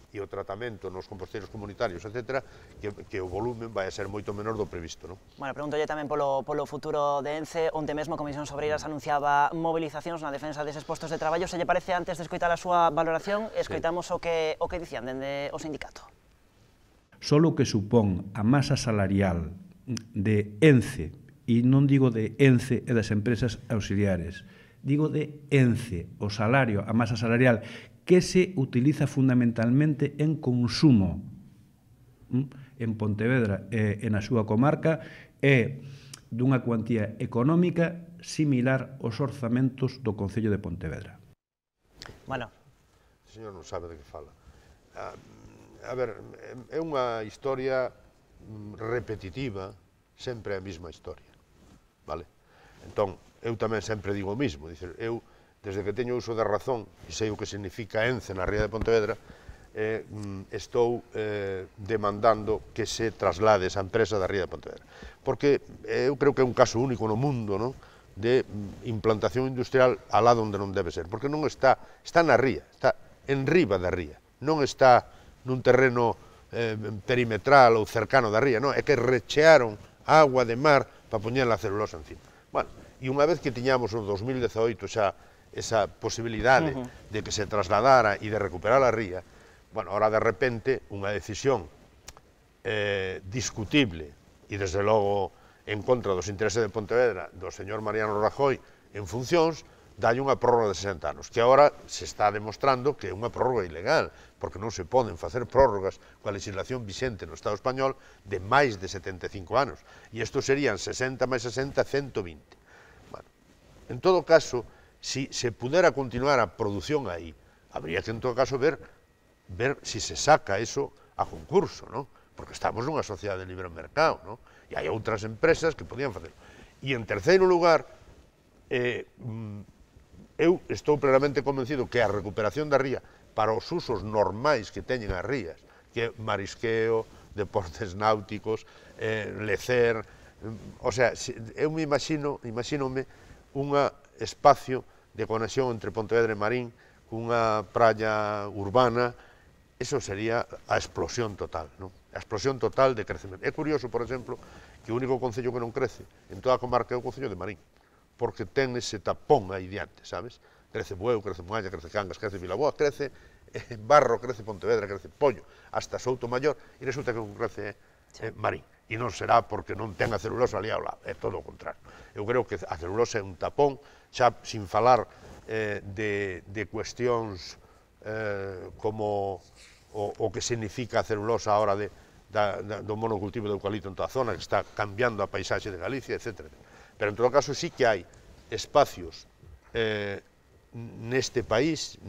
e o tratamento nos composteiros comunitarios, etc., que o volumen vai a ser moito menor do previsto. Bueno, pregúntolle tamén polo futuro de ENCE, onde mesmo a Comisións Obreiras anunciaba mobilizacións na defensa deses postos de traballo. Se lle parece, antes de escoitar a súa valoración, escoitamos o que dicían dende o sindicato. Solo que supón a masa salarial de ENCE, e non digo de ENCE e das empresas auxiliares, digo de ENCE, o salario, a masa salarial, que se utiliza fundamentalmente en consumo en Pontevedra e na súa comarca, é dunha cuantía económica similar aos orzamentos do Concello de Pontevedra. Bueno. O señor non sabe de que fala. A ver, é unha historia repetitiva, sempre a mesma historia, vale? Entón, eu tamén sempre digo o mismo, desde que teño uso de razón e sei o que significa ENCE na ría de Pontevedra, estou demandando que se traslade esa empresa da ría de Pontevedra. Porque eu creo que é un caso único no mundo, non? De implantación industrial alá onde non debe ser, porque non está na ría, está en riba da ría, non está nun terreno perimetral ou cercano da ría, non, é que rechearon agua de mar para poñer a celulosa encima. Bueno, e unha vez que tiñamos o 2018 xa esa posibilidade de que se trasladara e de recuperar a ría, bueno, ahora de repente unha decisión discutible e desde logo en contra dos intereses de Pontevedra do señor Mariano Rajoy en funcións, dalle unha prórroga de 60 anos, que agora se está demostrando que é unha prórroga ilegal, porque non se poden facer prórrogas coa legislación vixente no Estado español de máis de 75 anos, e isto serían 60 máis 60, 120. Bueno, en todo caso, si se pudera continuar a produción aí, habría que en todo caso ver si se saca eso a concurso, ¿no? Porque estamos nunha sociedade de libre mercado, ¿no? E hai outras empresas que podían facer. E en terceiro lugar, eu estou plenamente convencido que a recuperación da ría para os usos normais que teñen as rías, que é marisqueo, deportes náuticos, lecer, o sea, eu me imagínome un espacio de conexión entre Pontevedra e Marín, cunha praia urbana, eso sería a explosión total, non? A explosión total de crecemento. É curioso, por exemplo, que o único concello que non crece en toda a comarca é o concello de Marín, porque ten ese tapón aí diante, sabes? Crece Bueu, crece Moalla, crece Cangas, crece Vilaboa, crece Barro, crece Pontevedra, crece Pollo, hasta Soutomaior, e resulta que non crece Marín. E non será porque non ten a celulosa ali ao lado, é todo o contrario. Eu creo que a celulosa é un tapón, xa sin falar de cuestións como o que significa a celulosa a hora do monocultivo de eucalipto en toda a zona, que está cambiando a paisaxe de Galicia, etc. Pero en todo caso sí que hai espacios neste país,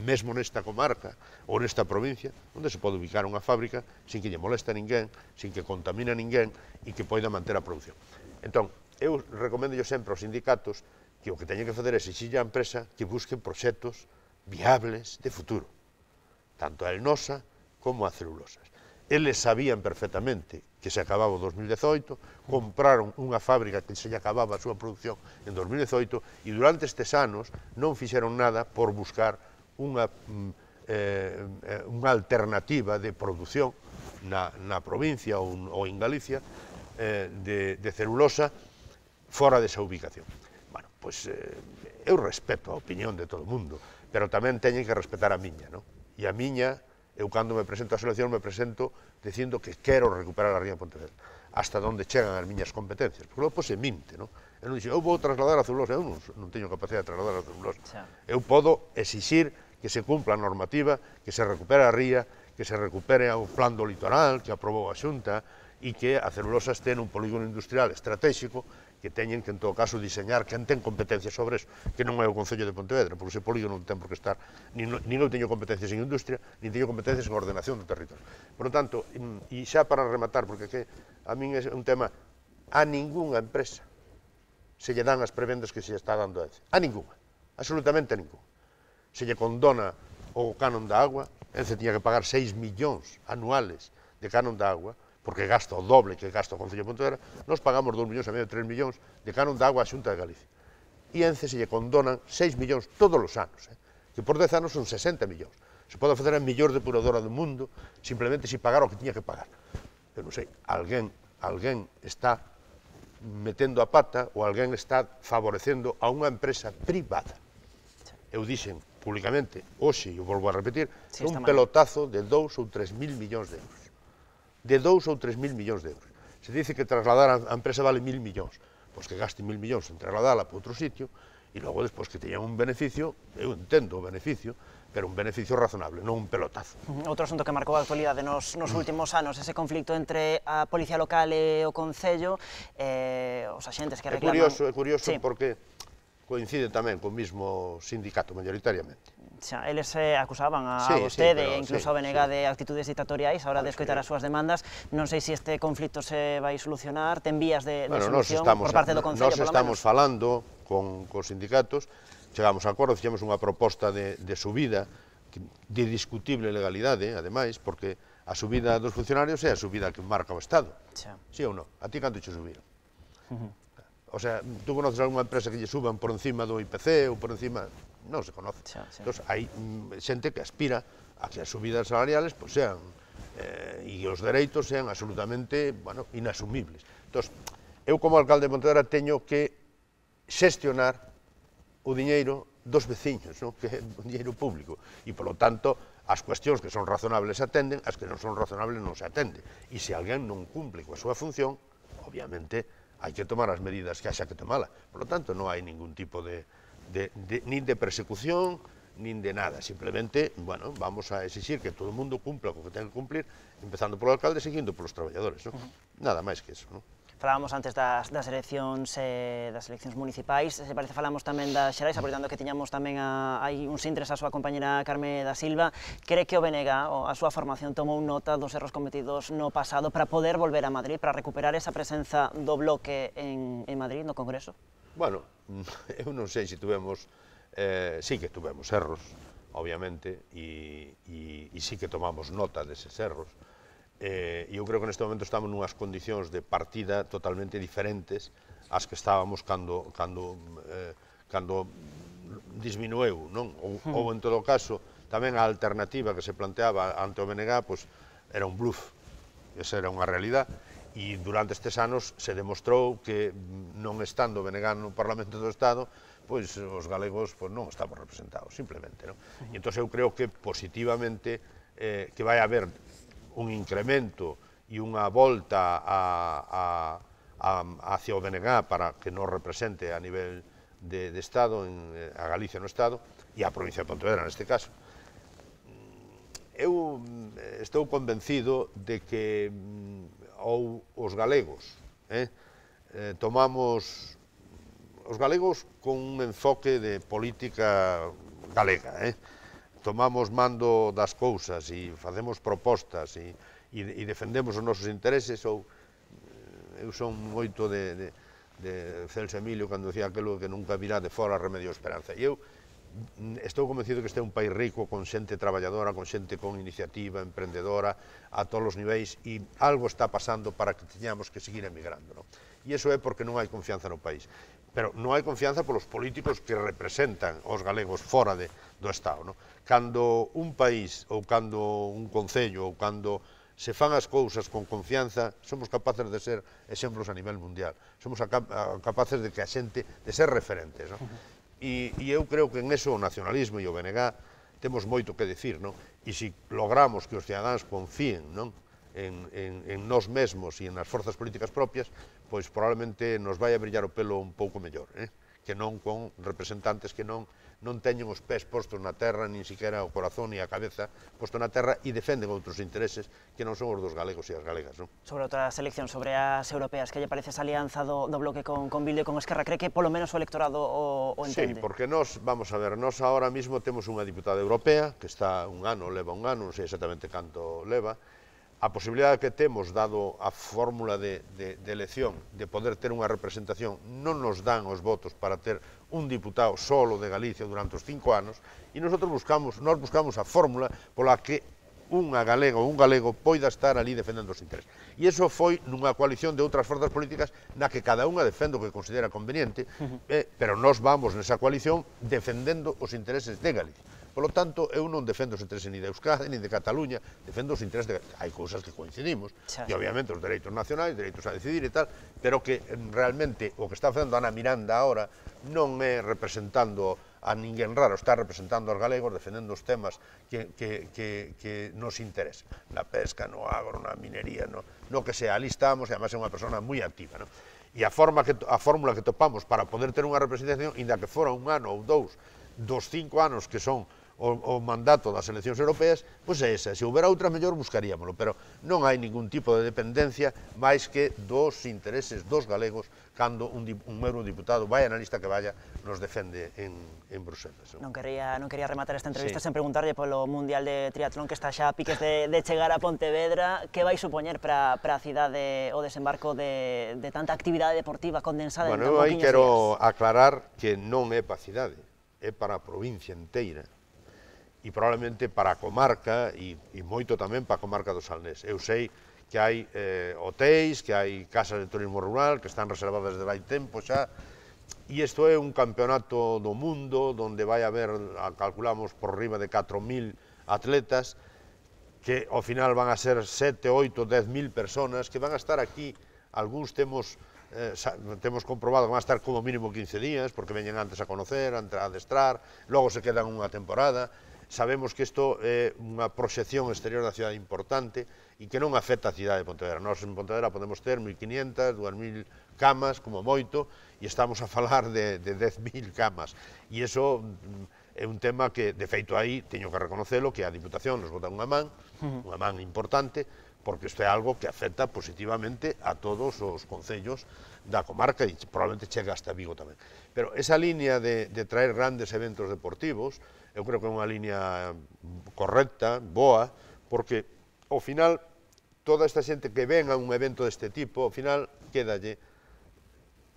mesmo nesta comarca ou nesta provincia, onde se pode ubicar unha fábrica sin que lle moleste a ninguén, sin que contamine a ninguén e que poida manter a produción. Entón, eu recomendo sempre aos sindicatos que o que teñen que fazer é exixir á empresa que busquen proxectos viables de futuro, tanto a Elnosa como a Celulosas. Eles sabían perfectamente que se acababa o 2018, compraron unha fábrica que se lle acababa a súa produción en 2018 e durante estes anos non fixeron nada por buscar unha alternativa de produción na provincia ou en Galicia de celulosa fora desa ubicación. Bueno, pois eu respeto a opinión de todo o mundo, pero tamén teñen que respetar a miña, non? E a miña, eu cando me presento ás eleccións me presento dicindo que quero recuperar a ría de Pontevedra, hasta onde chegan as miñas competencias, porque logo se minte, non? Eu non dixo, eu vou trasladar a celulosa, eu non teño capacidade de trasladar a celulosa. Eu podo exixir que se cumpla a normativa, que se recupere a ría, que se recupere o plan do litoral que aprobou a Xunta e que a celulosa este nun polígono industrial estratégico que teñen que, en todo caso, diseñar quen ten competencias sobre eso, que non é o Concello de Pontevedra, porque ese polígono non ten por que estar, nin eu teño competencias en industria, nin teño competencias en ordenación do territorio. Por lo tanto, e xa para rematar, porque a min é un tema, a ningunha empresa se lle dan as prebendas que se está dando a ENCE. A ningunha, absolutamente a ningunha. Se lle condona o canon da agua, ENCE tiña que pagar 6 millóns anuales de canon da agua, porque gasta o doble que gasta o Concello de Pontevedra, nós pagamos 2 millóns e medio, 3 millóns de canon de agua a Xunta de Galicia. E ENCE se lle condonan 6 millóns todos os anos, que por 10 anos son 60 millóns. Se pode facer a mellor depuradora do mundo, simplemente se pagar o que tiña que pagar. Eu non sei, alguén está metendo a pata ou alguén está favorecendo a unha empresa privada. Eu dixen públicamente, hoxe, e eu volvo a repetir, un pelotazo de 2 ou 3 mil millóns de euros. De 2 ou 3 mil millóns de euros. Se dice que trasladar a empresa vale 1.000 millóns, pois que gaste 1.000 millóns en trasladala para outro sitio, e logo despois que teñan un beneficio, eu entendo o beneficio, pero un beneficio razonable, non un pelotazo. Outro asunto que marcou a actualidade nos últimos anos, ese conflicto entre a Policía Local e o Concello, os axentes que reclaman... É curioso porque coincide tamén co mismo sindicato, mayoritariamente. Xa, eles acusaban a vostede e incluso a BNG de actitudes dictatoriais a hora de escoitar as súas demandas. Non sei se este conflicto se vai solucionar, ten vías de solución por parte do Concello, por lo menos. Nós estamos falando con os sindicatos, chegamos a acordo, fixemos unha proposta de subida de discutible legalidade, ademais, porque a subida dos funcionarios é a subida que marca o Estado. Sí ou non? A ti canto che subiron? O sea, tú conoces alguna empresa que lle suban por encima do IPC ou por encima... Non se conoce. Entón, hai xente que aspira a que as subidas salariales sean e os dereitos sean absolutamente inasumibles. Entón, eu como alcalde de Pontevedra teño que xestionar o diñeiro dos veciños, que é o diñeiro público, e, polo tanto, as cuestións que son razonables se atenden, as que non son razonables non se atende. E se alguén non cumple coa súa función, obviamente, hai que tomar as medidas que haxa que tomala. Por lo tanto, non hai ningún tipo nin de persecución, nin de nada. Simplemente, vamos a exixir que todo o mundo cumpla o que ten que cumplir, empezando polo alcalde e seguindo polos traballadores. Nada máis que eso. Falábamos antes das eleccións municipais, se parece falamos tamén das xerais, aproveitando que tiñamos tamén hai uns intres a súa compañera Carme da Silva. Cree que o BNG, a súa formación, tomou nota dos erros cometidos no pasado para poder volver a Madrid, para recuperar esa presenza do bloque en Madrid, no Congreso? Bueno, eu non sei se tuvemos, sí que tuvemos erros, obviamente, e sí que tomamos nota deses erros. Eu creo que neste momento estamos nunhas condicións de partida totalmente diferentes ás que estábamos cando disminueu, non? Ou, en todo caso, tamén a alternativa que se planteaba ante o BNG era un bluff, esa era unha realidad, e durante estes anos se demostrou que non estando o BNG no Parlamento do Estado, os galegos non estamos representados, simplemente. E entón eu creo que positivamente que vai haber un incremento e unha volta hacia o BNG para que nos represente a nivel de Estado, a Galicia no Estado, e a provincia de Pontevedra neste caso. Eu estou convencido de que os galegos tomamos os galegos con un enfoque de política galega, tomamos mando das cousas e facemos propostas e defendemos os nosos intereses, ou eu son moito de Celso Emilio cando decía aquilo que nunca virá de fora remedio esperanza. E eu estou convencido que este é un país rico, con xente traballadora, con xente con iniciativa, emprendedora, a todos os niveis, e algo está pasando para que teñamos que seguir emigrando. E iso é porque non hai confianza no país. Pero non hai confianza polos políticos que representan os galegos fora do Estado. Cando un país, ou cando un concello, ou cando se fan as cousas con confianza, somos capaces de ser exemplos a nivel mundial. Somos capaces de que a xente, de ser referentes. E eu creo que en eso o nacionalismo e o BNG temos moito que dicir. E se logramos que os cidadáns confíen en nós mesmos e nas forzas políticas propias, pois probablemente nos vai a brillar o pelo un pouco mellor, que non con representantes que non teñen os pés postos na terra, nin siquiera o corazón e a cabeza posto na terra, e defenden outros intereses que non son os dos galegos e as galegas. Sobre outras eleccións, sobre as europeas, que lle parece esa alianza do bloque con Bildu e con Esquerra? Cree que polo menos o electorado o entende? Sí, porque nós, vamos a ver, nós ahora mismo temos unha diputada europea que está leva un ano, non sei exactamente canto leva. A posibilidade que temos, dado a fórmula de elección, de poder ter unha representación, non nos dan os votos para ter un diputado solo de Galicia durante os 5 anos, e nós buscamos a fórmula pola que unha galega ou un galego poida estar ali defendendo os intereses. E iso foi nunha coalición de outras forzas políticas na que cada unha defende o que considera conveniente, pero nós vamos nesa coalición defendendo os intereses de Galicia. Por lo tanto, eu non defendo os intereses ni de Euskadi, ni de Cataluña, defendo os intereses de... Hai cousas que coincidimos, e obviamente os dereitos nacionais, dereitos a decidir e tal, pero que realmente o que está facendo Ana Miranda ahora non é representando a ninguén raro, está representando aos galegos, defendendo os temas que nos interesan. Na pesca, no agro, na minería, no que sea. Ali estamos, e además é unha persona moi activa. E a fórmula que topamos para poder ter unha representación, inda que fora un ano ou dous, dos 5 anos que son o mandato das eleccións europeas, pois é esa. Se houbera outra mellor, buscaríamolo, pero non hai ningún tipo de dependencia máis que dos intereses dos galegos cando un eurodiputado, vai na lista que vaya, nos defende en Bruselas. Non quería rematar esta entrevista sen preguntarlle polo Mundial de Triatlón que está xa a piques de chegar a Pontevedra. Que vai supoñer para a cidade o desembarco de tanta actividade deportiva condensada en tan pouquiños días? Bueno, eu quero aclarar que non é para a cidade, é para a provincia inteira. e probablemente para a comarca e moito tamén para a comarca do Salnés. Eu sei que hai hotéis, que hai casas de turismo rural que están reservadas desde hai tempo xa, e isto é un campeonato do mundo onde vai haber, calculamos, por riba de 4.000 atletas, que ao final van a ser 7, 8, 10.000 personas que van a estar aquí. Algúns temos comprobado que van a estar como mínimo 15 días, porque veñen antes a conocer, a adestrar, logo se quedan unha temporada. Sabemos que isto é unha proxección exterior da cidade importante e que non afecta a cidade de Pontevedra. Nós en Pontevedra podemos ter 1.500, 2.000 camas, como moito, e estamos a falar de 10.000 camas. E iso é un tema que, de feito, aí teño que reconocelo, que a Diputación nos bota unha man importante, porque isto é algo que afecta positivamente a todos os concellos da comarca e probablemente chega hasta Vigo tamén. Pero esa línea de traer grandes eventos deportivos, eu creo que é unha línea correcta, boa, porque ao final toda esta xente que ven a un evento deste tipo, ao final quédalle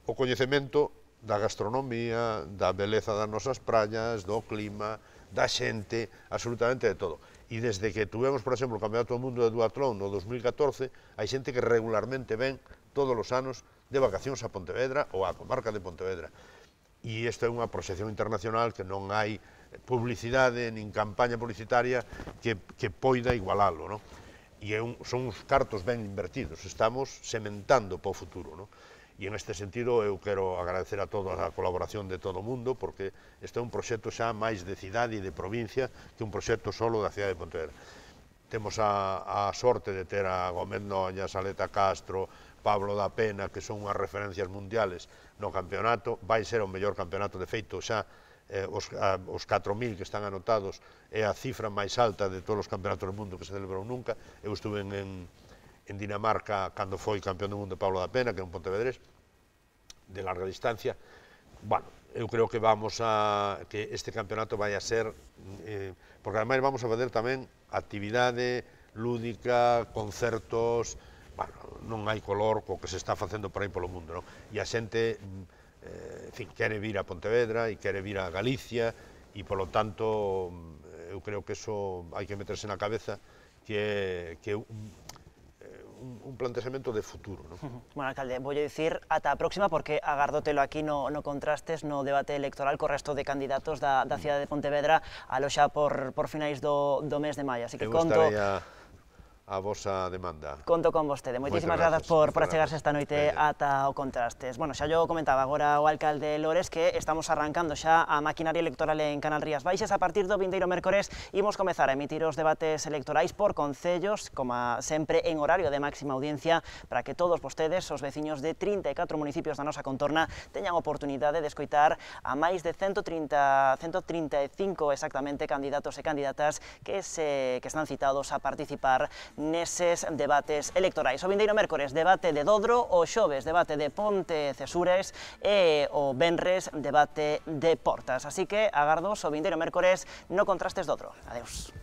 o coñecemento da gastronomía, da beleza das nosas praias, do clima, da xente, absolutamente de todo. E desde que tuvemos, por exemplo, o Campeonato do Mundo de Duatlón no 2014, hai xente que regularmente ven todos os anos de vacacións a Pontevedra ou a comarca de Pontevedra. E isto é unha proxección internacional que non hai publicidade nin campaña publicitaria que poida igualalo, non? E son uns cartos ben invertidos, estamos sementando para o futuro, non? E en este sentido eu quero agradecer a toda a colaboración de todo o mundo, porque este é un proxecto xa máis de cidade e de provincia que un proxecto solo da cidade de Pontevedra. Temos a sorte de ter a Gómez Noña, Saleta Castro, Pablo da Pena, que son unhas referencias mundiales no campeonato. Vai ser o mellor campeonato, de feito xa os 4.000 que están anotados é a cifra máis alta de todos os campeonatos do mundo que se celebrou nunca. Eu estuve en Dinamarca cando foi campeón do mundo Pablo da Pena, que é un pontevedrés de larga distancia. Bueno, eu creo que que este campeonato vai a ser, porque ademais vamos a fazer tamén actividade lúdica, concertos, bueno, non hai color co que se está facendo por aí polo mundo, non? E a xente en fin, quere vir a Pontevedra e quere vir a Galicia e, polo tanto, eu creo que eso hai que meterse na cabeza que é un plantexamento de futuro, non? Bueno, alcalde, vou dicir ata a próxima porque agardótelo aquí no Contrastes, no debate electoral co resto de candidatos da cidade de Pontevedra aloxa por finais do mes de maio, así que conto a vosa demanda. Conto con vostede. Moitísimas grazas por achegarse esta noite ata o Contrastes. Bueno, xa yo comentaba agora o alcalde Lores que estamos arrancando xa a maquinaria electoral en Canal Rías Baixas. A partir do vindeiro mércores imos comezar a emitir os debates electorais por concellos, como sempre en horario de máxima audiencia, para que todos vostedes, os veciños de 34 municipios da nosa contorna, teñan oportunidade de escoitar a máis de 135 exactamente candidatos e candidatas que están citados a participar neses debates electorais. O vindeiro mércores, debate de Dodro, o xoves, debate de Ponte Cesures e o venres, debate de Portas. Así que agardos o vindeiro mércores no Contrastes Dodro. Adeus.